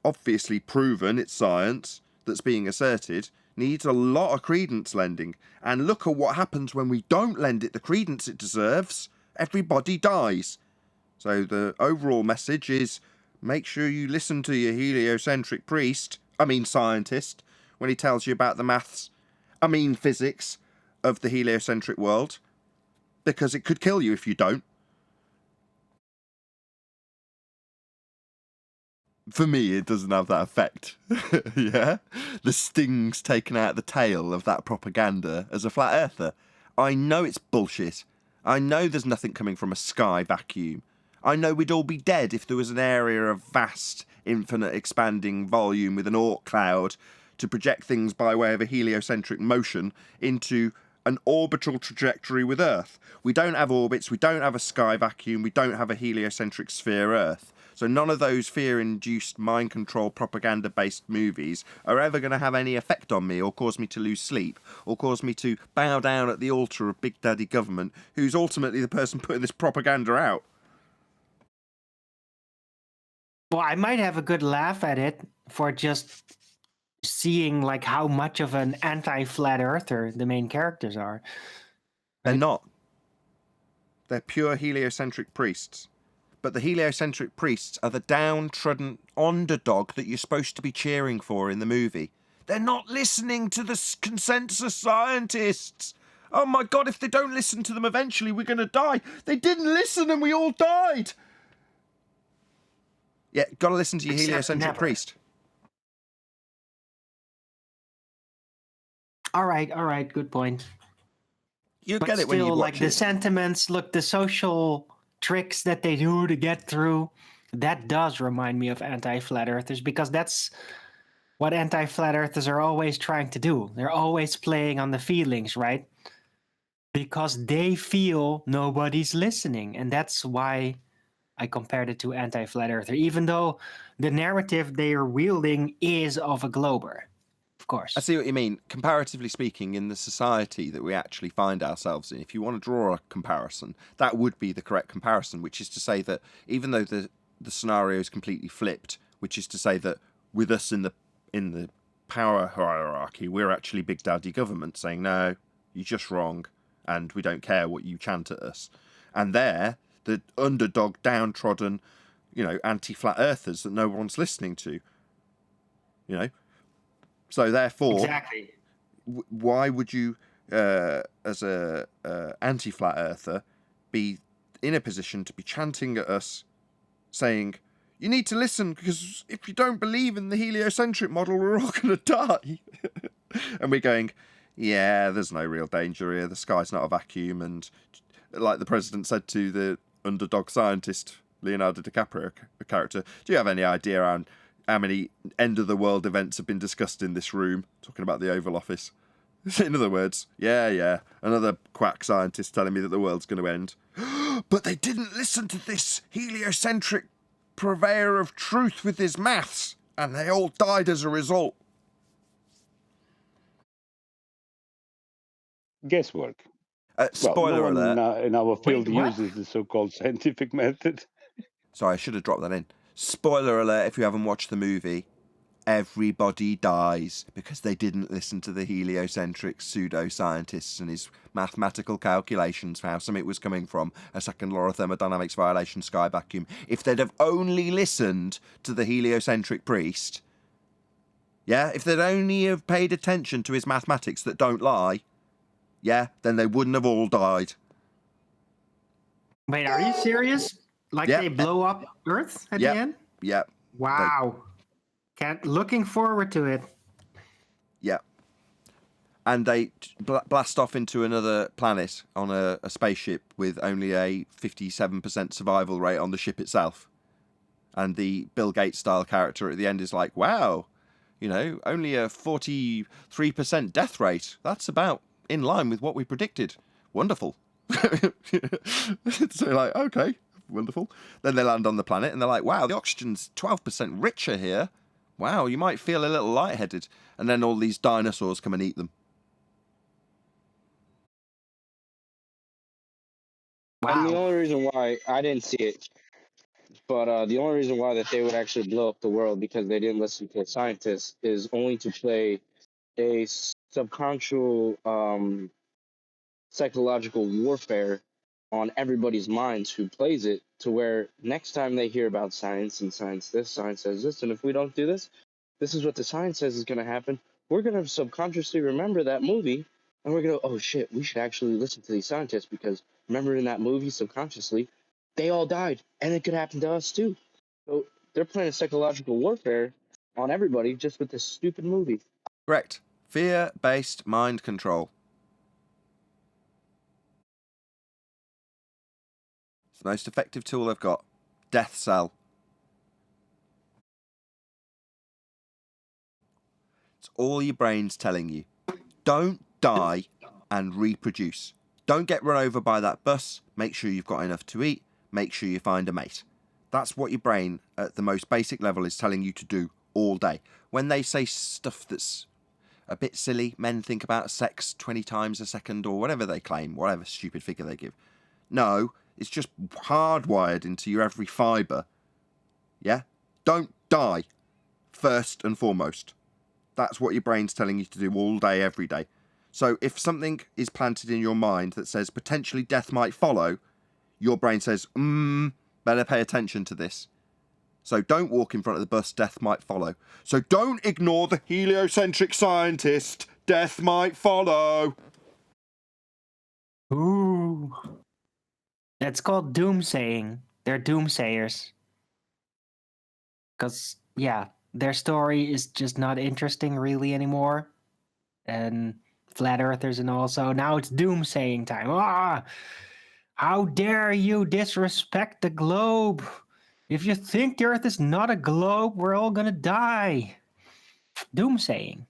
obviously proven it's science, that's being asserted, needs a lot of credence lending. And look at what happens when we don't lend it the credence it deserves. Everybody dies. So the overall message is make sure you listen to your heliocentric scientist, when he tells you about the maths, physics of the heliocentric world, because it could kill you if you don't. For me, it doesn't have that effect. Yeah? The sting's taken out the tail of that propaganda as a flat earther. I know it's bullshit. I know there's nothing coming from a sky vacuum. I know we'd all be dead if there was an area of vast, infinite expanding volume with an Oort cloud to project things by way of a heliocentric motion into an orbital trajectory with Earth. We don't have orbits, we don't have a sky vacuum, we don't have a heliocentric sphere Earth. So none of those fear-induced, mind control, propaganda-based movies are ever going to have any effect on me or cause me to lose sleep or cause me to bow down at the altar of Big Daddy government, who's ultimately the person putting this propaganda out. Well, I might have a good laugh at it for just seeing like how much of an anti-flat earther the main characters are. They're not. They're pure heliocentric priests. But the heliocentric priests are the downtrodden underdog that you're supposed to be cheering for in the movie. They're not listening to the consensus scientists. Oh my God, if they don't listen to them eventually, we're going to die. They didn't listen and we all died. Yeah, got to listen to your heliocentric priest. All right, good point. You But get it when you still, watch like the it. sentiments, look, the social tricks that they do to get through, that does remind me of anti-flat earthers, because that's what anti-flat earthers are always trying to do. They're always playing on the feelings, right? Because they feel nobody's listening. And that's why I compared it to anti-flat earther, even though the narrative they are wielding is of a glober, of course. I see what you mean. Comparatively speaking, in the society that we actually find ourselves in, if you want to draw a comparison, that would be the correct comparison, which is to say that even though the scenario is completely flipped, which is to say that with us in the power hierarchy, we're actually Big Daddy government saying, no, you're just wrong, and we don't care what you chant at us. And they're the underdog, downtrodden, anti-flat earthers that no one's listening to. So therefore, Exactly. Why would you, as a anti-flat earther, be in a position to be chanting at us, saying, "You need to listen because if you don't believe in the heliocentric model, we're all going to die," and we're going, "Yeah, there's no real danger here. The sky's not a vacuum," and like the president said to the underdog scientist Leonardo DiCaprio character, "Do you have any idea how many end-of-the-world events have been discussed in this room?" Talking about the Oval Office. In other words, yeah, another quack scientist telling me that the world's going to end. But they didn't listen to this heliocentric purveyor of truth with his maths, and they all died as a result. Guesswork. Spoiler well, no alert. one in our field Wait, what? uses the so-called scientific method. Sorry, I should have dropped that in. Spoiler alert if you haven't watched the movie. Everybody dies because they didn't listen to the heliocentric pseudoscientists and his mathematical calculations for how something was coming from a second law of thermodynamics violation sky vacuum. If they'd have only listened to the heliocentric priest, if they'd only have paid attention to his mathematics that don't lie, then they wouldn't have all died. Wait, are you serious? Like Yep. they blow up Earth at the end? Yep. Wow. Looking forward to it. Yep. And they blast off into another planet on a spaceship with only a 57% survival rate on the ship itself. And the Bill Gates style character at the end is like, wow, only a 43% death rate. That's about in line with what we predicted. Wonderful. So like, okay, wonderful. Then they land on the planet and they're like, wow, the oxygen's 12% richer here. Wow, you might feel a little lightheaded. And then all these dinosaurs come and eat them. Wow. And the only reason why I didn't see it, but the only reason why that they would actually blow up the world because they didn't listen to scientists is only to play a subconscious psychological warfare on everybody's minds who plays it, to where next time they hear about science and science this, science says this, and if we don't do this, this is what the science says is going to happen. We're going to subconsciously remember that movie, and we're going to, oh shit, we should actually listen to these scientists, because remember in that movie, subconsciously, they all died, and it could happen to us too. So they're playing a psychological warfare on everybody just with this stupid movie. Correct. Fear-based mind control. It's the most effective tool they've got. Death cell. It's all your brain's telling you. Don't die and reproduce. Don't get run over by that bus. Make sure you've got enough to eat. Make sure you find a mate. That's what your brain, at the most basic level, is telling you to do all day. When they say stuff that's a bit silly, men think about sex 20 times a second or whatever they claim, whatever stupid figure they give. No, it's just hardwired into your every fibre. Yeah? Don't die, first and foremost. That's what your brain's telling you to do all day, every day. So if something is planted in your mind that says potentially death might follow, your brain says, better pay attention to this. So don't walk in front of the bus, death might follow. So don't ignore the heliocentric scientist, death might follow. Ooh. That's called doomsaying. They're doomsayers. Because, their story is just not interesting really anymore. And flat earthers and all. So now it's doomsaying time. Ah, how dare you disrespect the globe? If you think the Earth is not a globe, we're all gonna die. Doomsaying.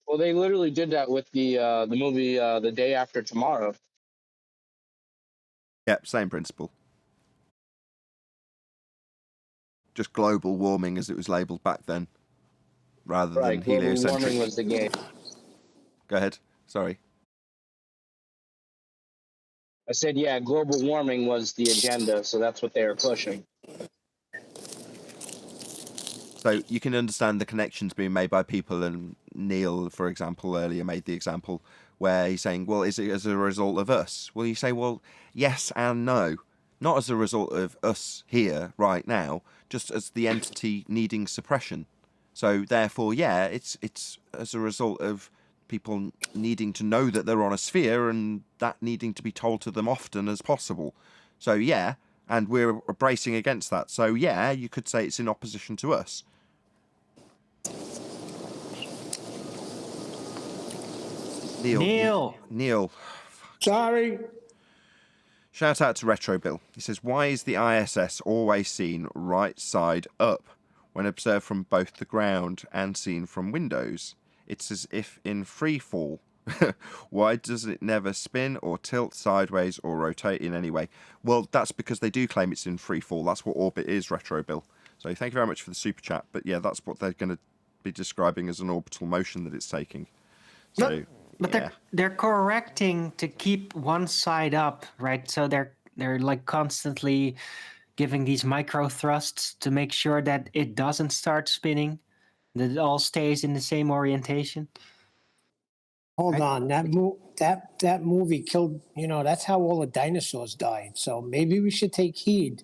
Well, they literally did that with the movie The Day After Tomorrow. Yep, same principle. Just global warming as it was labelled back then, rather than Global heliocentric. warming was the game. Go ahead. Sorry. I said, yeah, global warming was the agenda, so that's what they were pushing. So you can understand the connections being made by people, and Neil, for example, earlier made the example where he's saying, well, is it as a result of us? Well, you say, well, yes and no. Not as a result of us here right now, just as the entity needing suppression. So therefore, yeah, it's as a result of people needing to know that they're on a sphere and that needing to be told to them often as possible. So yeah, and we're bracing against that. So yeah, you could say it's in opposition to us. Neil. Sorry. Shout out to Retro Bill. He says, why is the ISS always seen right side up when observed from both the ground and seen from windows? It's as if in free fall. Why does it never spin or tilt sideways or rotate in any way? Well, that's because they do claim it's in free fall. That's what orbit is, Retro Bill. So thank you very much for the super chat. But yeah, that's what they're going to be describing as an orbital motion that it's taking. So, but they're correcting to keep one side up, right? So they're like constantly giving these micro thrusts to make sure that it doesn't start spinning, that it all stays in the same orientation. Hold on, that movie killed. That's how all the dinosaurs died. So maybe we should take heed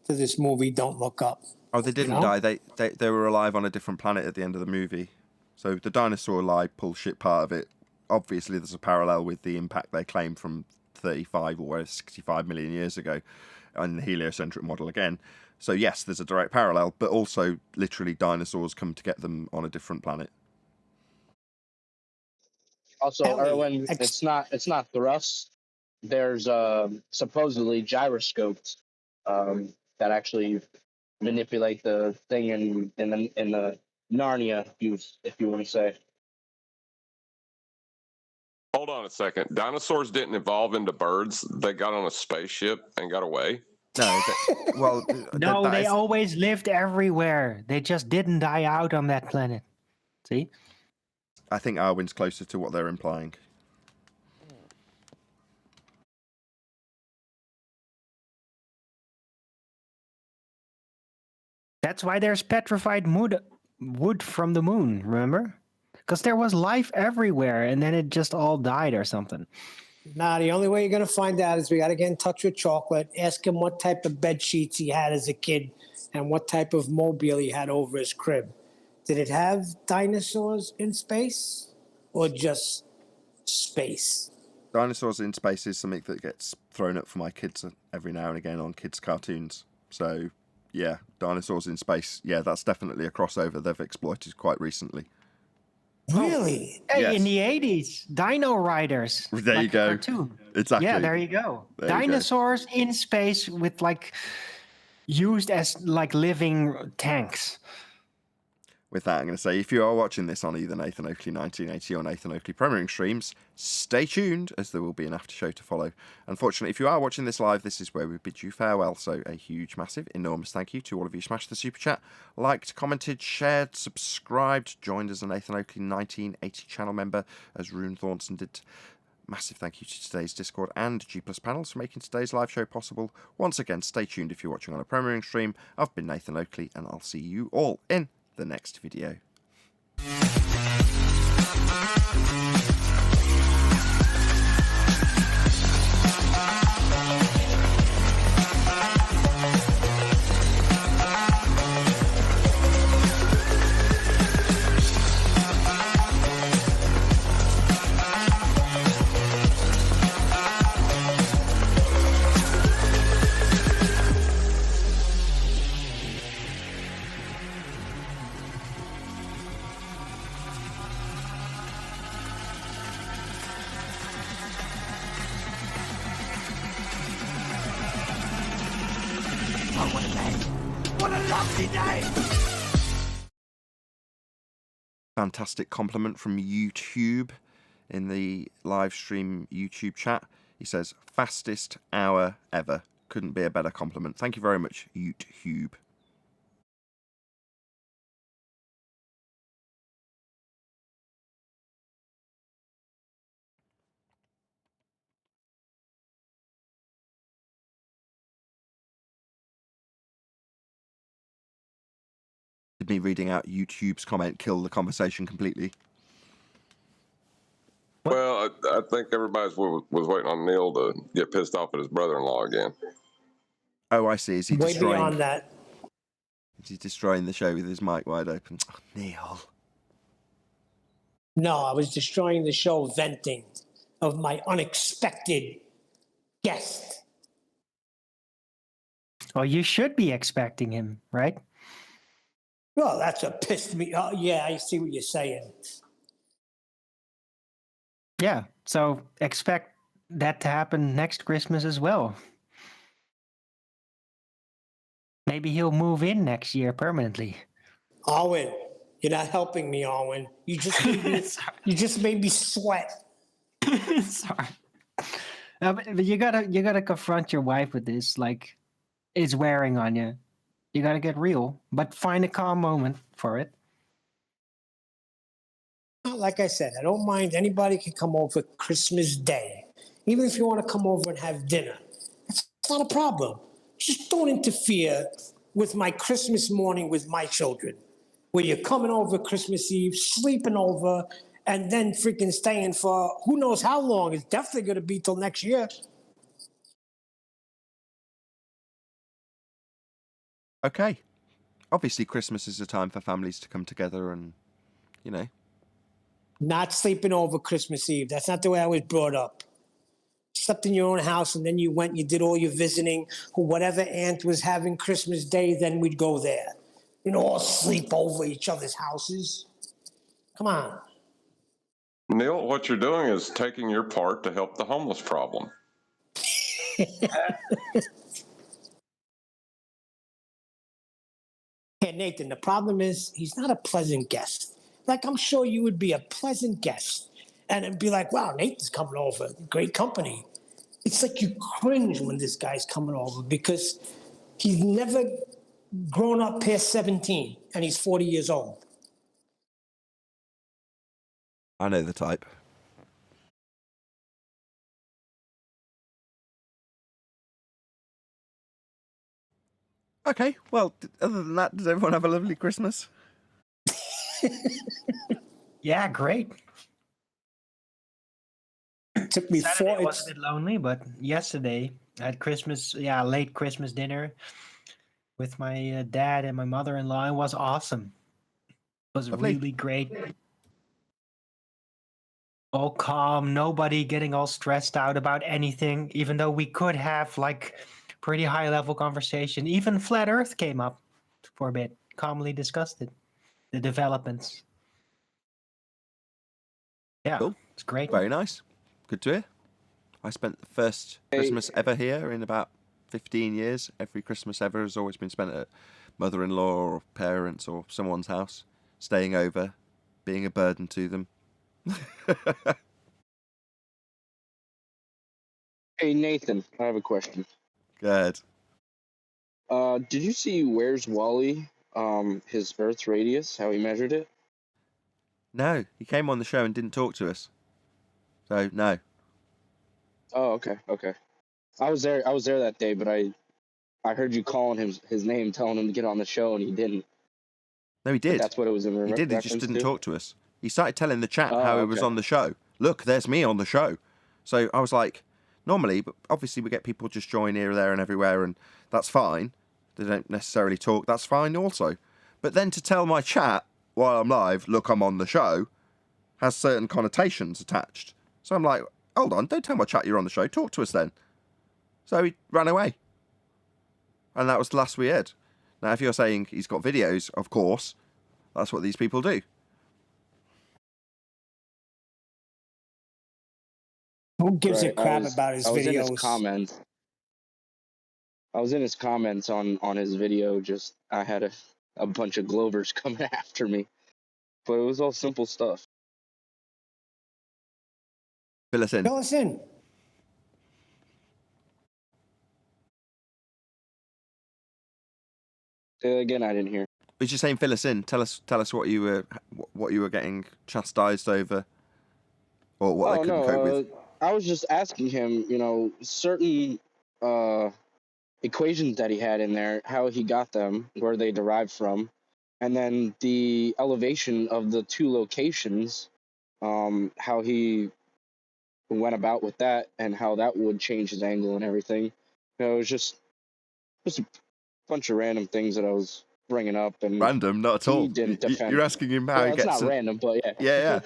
to this movie. Don't Look Up. Oh, they didn't die. They were alive on a different planet at the end of the movie. So the dinosaur lie bullshit part of it. Obviously, there's a parallel with the impact they claim from 35 or 65 million years ago, and the heliocentric model again. So yes, there's a direct parallel, but also literally dinosaurs come to get them on a different planet. Also, Erwin, it's not thrusts. There's supposedly gyroscopes that actually manipulate the thing in the Narnia views, if you want to say. Hold on a second. Dinosaurs didn't evolve into birds. They got on a spaceship and got away. No, no, they always lived everywhere. They just didn't die out on that planet. See? I think Arwen's closer to what they're implying. That's why there's petrified wood from the moon, remember? Because there was life everywhere, and then it just all died or something. Nah, the only way you're going to find out is we got to get in touch with Chocolate, ask him what type of bed sheets he had as a kid and what type of mobile he had over his crib. Did it have dinosaurs in space or just space? Dinosaurs in space is something that gets thrown up for my kids every now and again on kids' cartoons. So, yeah, dinosaurs in space. Yeah, that's definitely a crossover they've exploited quite recently. Really? Hey, Yes. in the 80s, Dino Riders. There you go. Cartoon. Exactly. Yeah, there you go. There you go. Dinosaurs in space with used as living tanks. With that, I'm going to say, if you are watching this on either Nathan Oakley 1980 or Nathan Oakley Premiering streams, stay tuned, as there will be an after show to follow. Unfortunately, if you are watching this live, this is where we bid you farewell. So a huge, massive, enormous thank you to all of you. Smashed the super chat, liked, commented, shared, subscribed, joined as a Nathan Oakley 1980 channel member, as Rune Thornton did. Massive thank you to today's Discord and G+ panels for making today's live show possible. Once again, stay tuned if you're watching on a premiering stream. I've been Nathan Oakley, and I'll see you all in the next video. Fantastic compliment from YouTube in the live stream YouTube chat. He says, fastest hour ever. Couldn't be a better compliment. Thank you very much, YouTube. Did me reading out YouTube's comment kill the conversation completely? Well, I think everybody was waiting on Neil to get pissed off at his brother-in-law again. Oh, I see. Is he Way destroying? beyond that. Is he destroying the show with his mic wide open? Oh, Neil. No, I was destroying the show, venting of my unexpected guest. Well, you should be expecting him, right? Well, that's what pissed me. Oh, yeah, I see what you're saying. Yeah. So expect that to happen next Christmas as well. Maybe he'll move in next year permanently. Owen, you're not helping me, Owen. You just made me sweat. Sorry. But you gotta confront your wife with this. Like, it's wearing on you. You gotta get real, but find a calm moment for it. Like I said, I don't mind. Anybody can come over Christmas Day. Even if you want to come over and have dinner, it's not a problem. Just don't interfere with my Christmas morning with my children, where you're coming over Christmas Eve, sleeping over, and then freaking staying for who knows how long. It's definitely going to be till next year. Okay. Obviously, Christmas is a time for families to come together and, you know. Not sleeping over Christmas Eve. That's not the way I was brought up. Slept in your own house, and then you went and you did all your visiting. Whatever aunt was having Christmas Day, then we'd go there. You know, all sleep over each other's houses. Come on. Neil, what you're doing is taking your part to help the homeless problem. Hey, Nathan, the problem is he's not a pleasant guest. Like, I'm sure you would be a pleasant guest. And it'd be like, wow, Nathan's coming over. Great company. It's like you cringe when this guy's coming over because he's never grown up past 17 and he's 40 years old. I know the type. Okay, well, other than that, does everyone have a lovely Christmas? Yeah, great. Took me Saturday was a bit lonely, but yesterday I had late Christmas dinner with my dad and my mother-in-law. It was awesome. It was Lovely. really great. All calm, nobody getting all stressed out about anything, even though we could have like pretty high level conversation. Even Flat Earth came up for a bit, calmly discussed it, the developments. Yeah, Cool. it's great. Very nice. Good to hear. I spent the first Christmas ever here in about 15 years. Every Christmas ever has always been spent at mother-in-law or parents or someone's house, staying over, being a burden to them. Hey Nathan, I have a question. Good. Did you see Where's Wally? His Earth radius, how he measured it? No, he came on the show and didn't talk to us. So no. Oh, okay. I was there that day, but I heard you calling his name, telling him to get on the show, and he didn't. No, he did. But that's what it was in He did. He just didn't talk to us. He started telling the chat how he was on the show. Look, there's me on the show. So I was like, normally, but obviously we get people just join here, there, and everywhere, and that's fine. They don't necessarily talk. That's fine also. But then to tell my chat while I'm live, look, I'm on the show, has certain connotations attached. So I'm like, hold on, don't tell my chat you're on the show. Talk to us then. So he ran away. And that was the last we heard. Now, if you're saying he's got videos, of course, that's what these people do. Who gives a crap I was about his in his videos? comments. I was in his comments on his video. Just I had a bunch of Glovers coming after me, but it was all simple stuff. Fill us in. Fill us in. Again, I didn't hear. Was just saying, fill us in. Tell us what you were getting chastised over, or what they couldn't cope with. I was just asking him, certain equations that he had in there, how he got them, where they derived from, and then the elevation of the two locations, how he went about with that, and how that would change his angle and everything. It was just a bunch of random things that I was bringing up, and Random, not at all. Didn't defend. You're asking him how he It's gets. not random, but yeah. Yeah.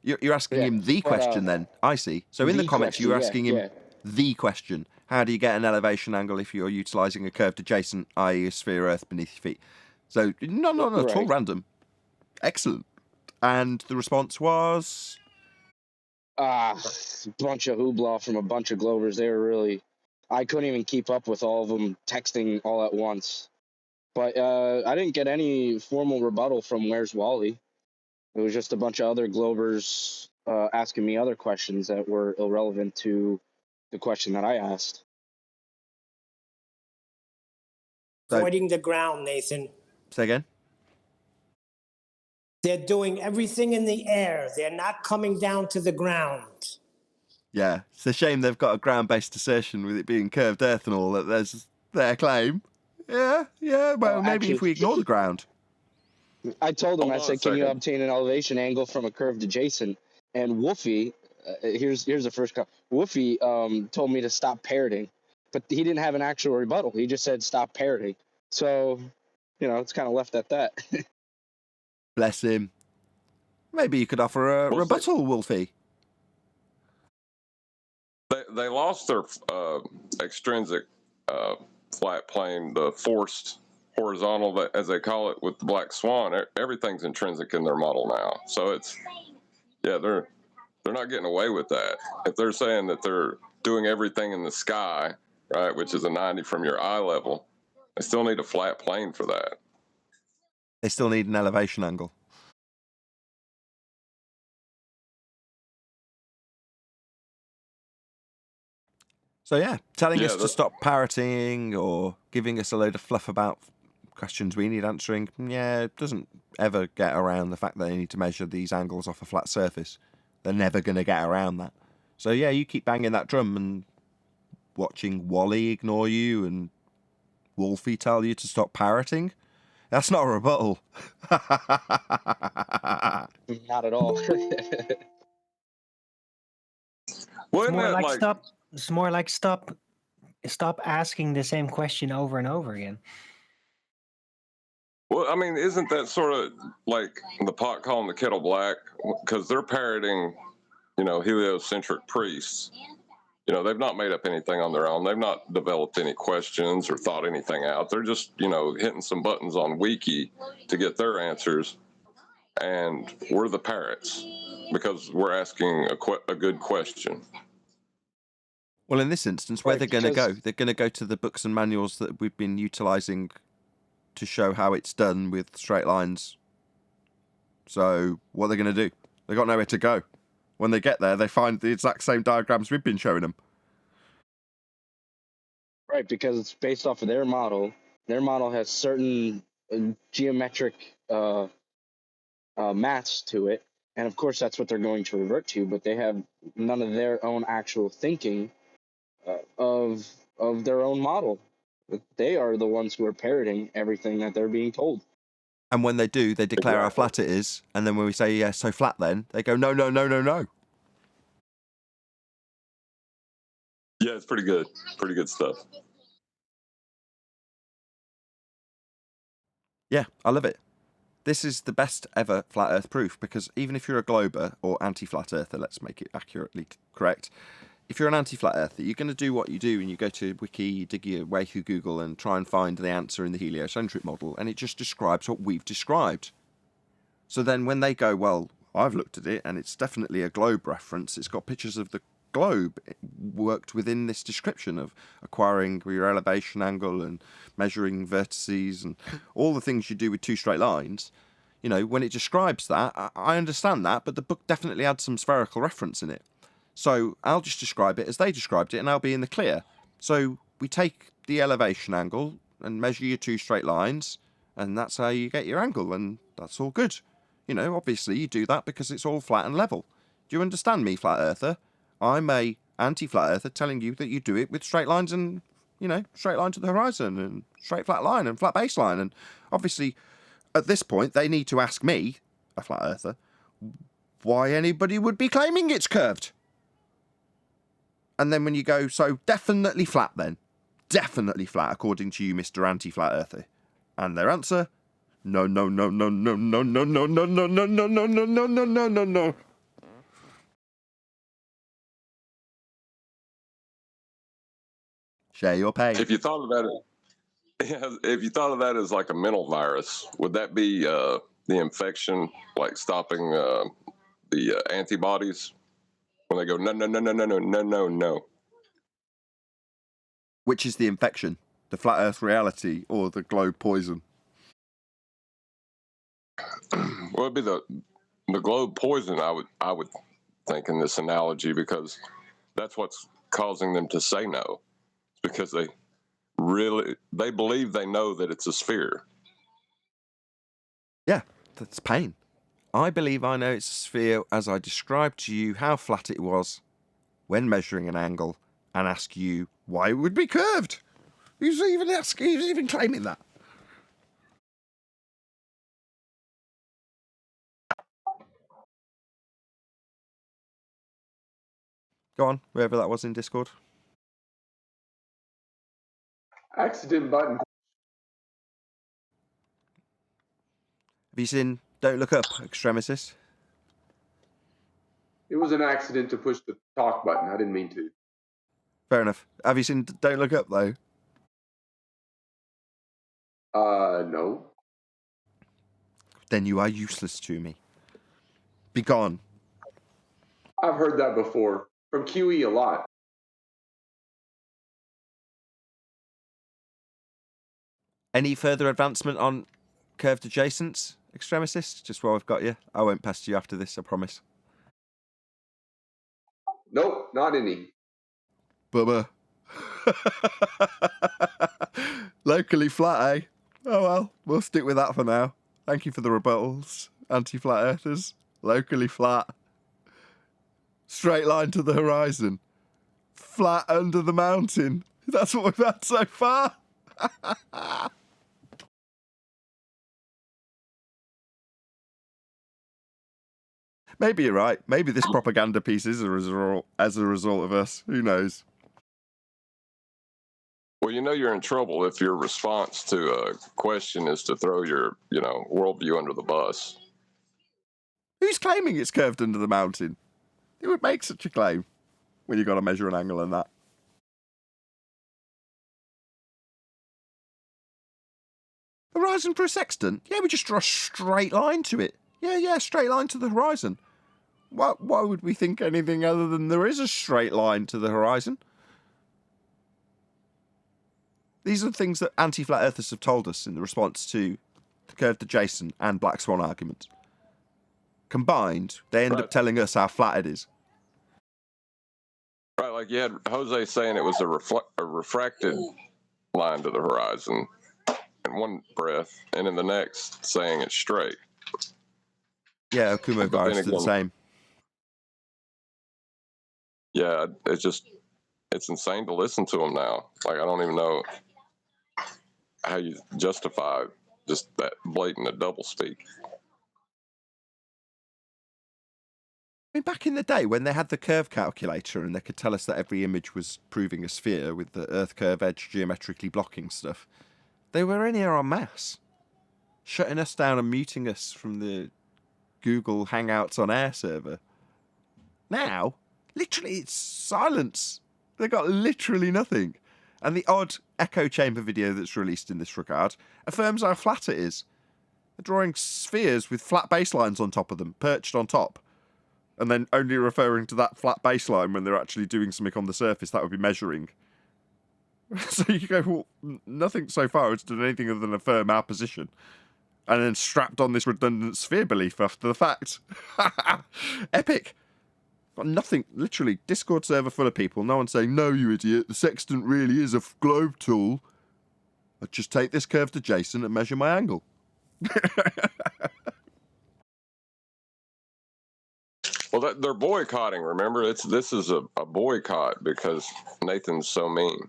You're asking him the question then. I see. So in the comments, you're asking him the question: how do you get an elevation angle if you're utilizing a curved adjacent, i.e., a sphere Earth beneath your feet? So not at all random. Excellent. And the response was. A bunch of hoopla from a bunch of Glovers. They were really, I couldn't even keep up with all of them texting all at once. But I didn't get any formal rebuttal from Where's Wally. It was just a bunch of other Glovers asking me other questions that were irrelevant to the question that I asked. Avoiding the ground, Nathan. Say again? They're doing everything in the air. They're not coming down to the ground. Yeah, it's a shame they've got a ground-based assertion with it being curved Earth and all. That there's their claim. Yeah. Well, maybe actually, if we ignore the ground. I told him, I said, can you obtain an elevation angle from a curved adjacent? And Wolfie, here's the first comment. Wolfie told me to stop parroting, but he didn't have an actual rebuttal. He just said stop parroting. So, it's kind of left at that. Bless him. Maybe you could offer a rebuttal, Wolfie. They lost their extrinsic flat plane, the forced horizontal, as they call it, with the black swan. Everything's intrinsic in their model now. So they're not getting away with that. If they're saying that they're doing everything in the sky, right, which is a 90 from your eye level, they still need a flat plane for that. They still need an elevation angle. So telling us to stop parroting or giving us a load of fluff about questions we need answering, it doesn't ever get around the fact that they need to measure these angles off a flat surface. They're never going to get around that. So you keep banging that drum and watching Wally ignore you and Wolfie tell you to stop parroting. That's not a rebuttal. Not at all. It's more like stop asking the same question over and over again. Well, I mean, isn't that sort of like the pot calling the kettle black? Because they're parroting, heliocentric priests. They've not made up anything on their own. They've not developed any questions or thought anything out. They're just, hitting some buttons on Wiki to get their answers. And we're the parrots because we're asking a good question. Well, in this instance, where they're going to go, they're going to go to the books and manuals that we've been utilizing to show how it's done with straight lines. So what are they going to do? They've got nowhere to go. When they get there, they find the exact same diagrams we've been showing them. Right, because it's based off of their model. Their model has certain geometric maths to it. And of course, that's what they're going to revert to, but they have none of their own actual thinking of their own model. They are the ones who are parroting everything that they're being told. And when they do, they declare how flat it is. And then when we say, so flat then, they go, no. Yeah, it's pretty good. Pretty good stuff. Yeah, I love it. This is the best ever flat earth proof, because even if you're a glober or anti-flat earther, let's make it accurately correct, if you're an anti-flat earther, you're going to do what you do and you go to Wiki, you dig your way through Google and try and find the answer in the heliocentric model, and it just describes what we've described. So then when they go, well, I've looked at it and it's definitely a globe reference, it's got pictures of the globe worked within this description of acquiring your elevation angle and measuring vertices and all the things you do with two straight lines. You know, when it describes that, I understand that, but the book definitely had some spherical reference in it. So I'll just describe it as they described it, and I'll be in the clear. So we take the elevation angle and measure your two straight lines, and that's how you get your angle, and that's all good. You know, obviously you do that because it's all flat and level. Do you understand me, flat earther? I'm a anti-flat earther telling you that you do it with straight lines and, you know, straight line to the horizon and straight flat line and flat baseline. And obviously, at this point, they need to ask me, a flat earther, why anybody would be claiming it's curved. And then when you go, so definitely flat then. Definitely flat, according to you, Mr. Anti-Flat Earther. And their answer, no, no, no, no, no, no, no, no, no, no, no, no, no, no, no, no, no, no, no. Share your pain. If you thought of that, if you thought of that as like a mental virus, would that be the infection, like stopping the antibodies when they go no no no no no no no no no? Which is the infection, the flat Earth reality or the globe poison? Well, it'd be the globe poison. I would think in this analogy, because that's what's causing them to say no, because they believe they know that it's a sphere. Yeah, that's pain. I believe I know it's a sphere as I described to you how flat it was when measuring an angle and ask you why it would be curved. Who's even claiming that? Go on, whoever that was in Discord. Accident button. Have you seen Don't Look Up, Extremist? It was an accident to push the talk button. I didn't mean to. Fair enough. Have you seen Don't Look Up, though? No. Then you are useless to me. Be gone. I've heard that before. From QE a lot. Any further advancement on curved adjacents, Extremist? Just while I've got you. I won't pass you after this, I promise. Nope, not any. Bubba. Locally flat, eh? Oh well, we'll stick with that for now. Thank you for the rebuttals, anti-flat earthers. Locally flat. Straight line to the horizon. Flat under the mountain. That's what we've had so far. Maybe you're right. Maybe this propaganda piece is as a result of us. Who knows? Well, you know you're in trouble if your response to a question is to throw your, worldview under the bus. Who's claiming it's curved under the mountain? Who would make such a claim when you've got to measure an angle and that? Horizon for a sextant? Yeah, we just draw a straight line to it. Yeah, straight line to the horizon. Why would we think anything other than there is a straight line to the horizon? These are the things that anti-flat earthers have told us in the response to the curved adjacent and black swan arguments. Combined, they end up telling us how flat it is. Right, like you had Jose saying it was a refracted line to the horizon in one breath, and in the next saying it's straight. Yeah, Okumo virus did the same. Yeah, it's insane to listen to them now. Like, I don't even know how you justify just that blatant a doublespeak. I mean, back in the day when they had the curve calculator and they could tell us that every image was proving a sphere with the Earth curve edge geometrically blocking stuff, they were in here en masse, shutting us down and muting us from the Google Hangouts on Air server. Now, literally, it's silence. They've got literally nothing. And the odd echo chamber video that's released in this regard affirms how flat it is. They're drawing spheres with flat baselines on top of them, perched on top. and then only referring to that flat baseline when they're actually doing something on the surface, that would be measuring. So you go, well, nothing so far has done anything other than affirm our position. And then strapped on this redundant sphere belief after the fact. Epic. Got nothing, literally, Discord server full of people, no one saying, no, you idiot, the sextant really is a globe tool. I'd just take this curved adjacent and measure my angle. Well, they're boycotting, remember? This is a boycott because Nathan's so mean.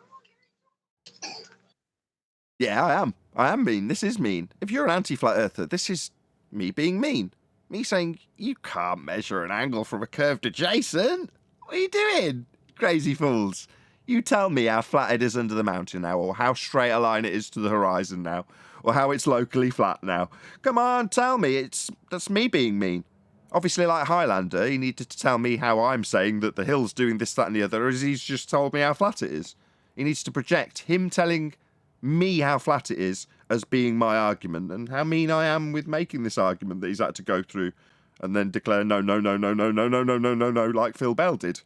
Yeah, I am. I am mean. This is mean. If you're an anti-flat earther, this is me being mean. Me saying, you can't measure an angle from a curved adjacent. What are you doing? Crazy fools. You tell me how flat it is under the mountain now, or how straight a line it is to the horizon now, or how it's locally flat now. Come on, tell me. That's me being mean. Obviously, like Highlander, he needed to tell me how I'm saying that the hill's doing this, that, and the other, as he's just told me how flat it is. He needs to project him telling me how flat it is as being my argument, and how mean I am with making this argument that he's had to go through and then declare no, like Phil Bell did.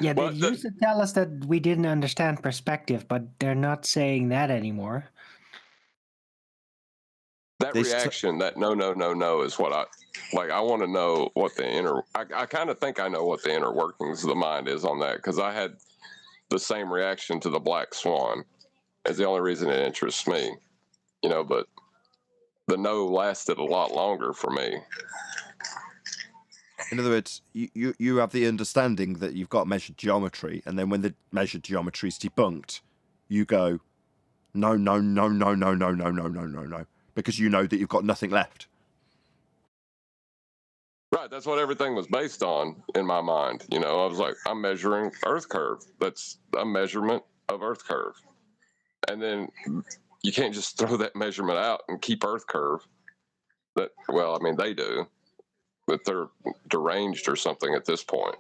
Yeah, they used to tell us that we didn't understand perspective, but they're not saying that anymore. That reaction, that no is what I want to know what the inner, I kind of think I know what the inner workings of the mind is on that, because I had the same reaction to the black swan. Is the only reason it interests me, but the no lasted a lot longer for me. In other words, you have the understanding that you've got measured geometry, and then when the measured geometry is debunked, you go, no, because you know that you've got nothing left. Right, that's what everything was based on in my mind. I was like, I'm measuring Earth curve. That's a measurement of Earth curve. And then you can't just throw that measurement out and keep Earth curve. They do. But they're deranged or something at this point.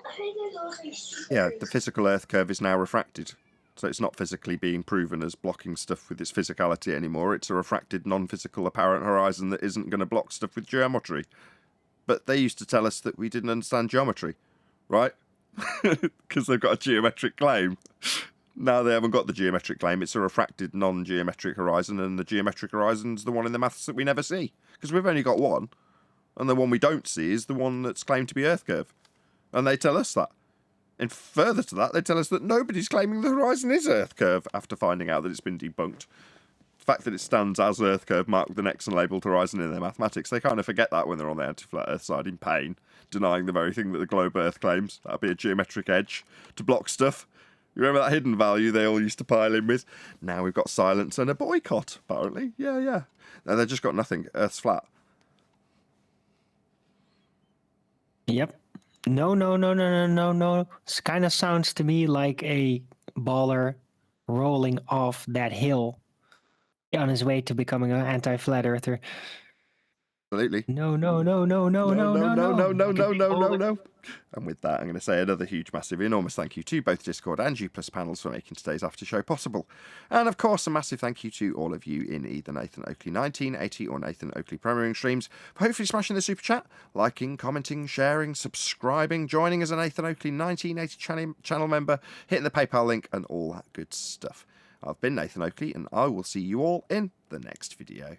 Yeah, the physical Earth curve is now refracted. So it's not physically being proven as blocking stuff with its physicality anymore. It's a refracted, non-physical apparent horizon that isn't going to block stuff with geometry. But they used to tell us that we didn't understand geometry, right? Because they've got a geometric claim. Now they haven't got the geometric claim. It's a refracted, non-geometric horizon, and the geometric horizon's the one in the maths that we never see. Because we've only got one, and the one we don't see is the one that's claimed to be Earth curve. And they tell us that. And further to that, they tell us that nobody's claiming the horizon is Earth curve after finding out that it's been debunked. The fact that it stands as Earth curve marked with an X and labelled horizon in their mathematics, they kind of forget that when they're on the anti-flat Earth side in pain, denying the very thing that the globe Earth claims. That'd be a geometric edge to block stuff. You remember that hidden value they all used to pile in with? Now we've got silence and a boycott, apparently. Yeah. No, they've just got nothing. Earth's flat. Yep. No. It kind of sounds to me like a baller rolling off that hill on his way to becoming an anti-flat earther. Absolutely. No. And with that, I'm going to say another huge, massive, enormous thank you to both Discord and G+ panels for making today's after show possible. And of course, a massive thank you to all of you in either Nathan Oakley 1980 or Nathan Oakley premiering streams for hopefully smashing the super chat, liking, commenting, sharing, subscribing, joining as a Nathan Oakley 1980 channel member, hitting the PayPal link, and all that good stuff. I've been Nathan Oakley, and I will see you all in the next video.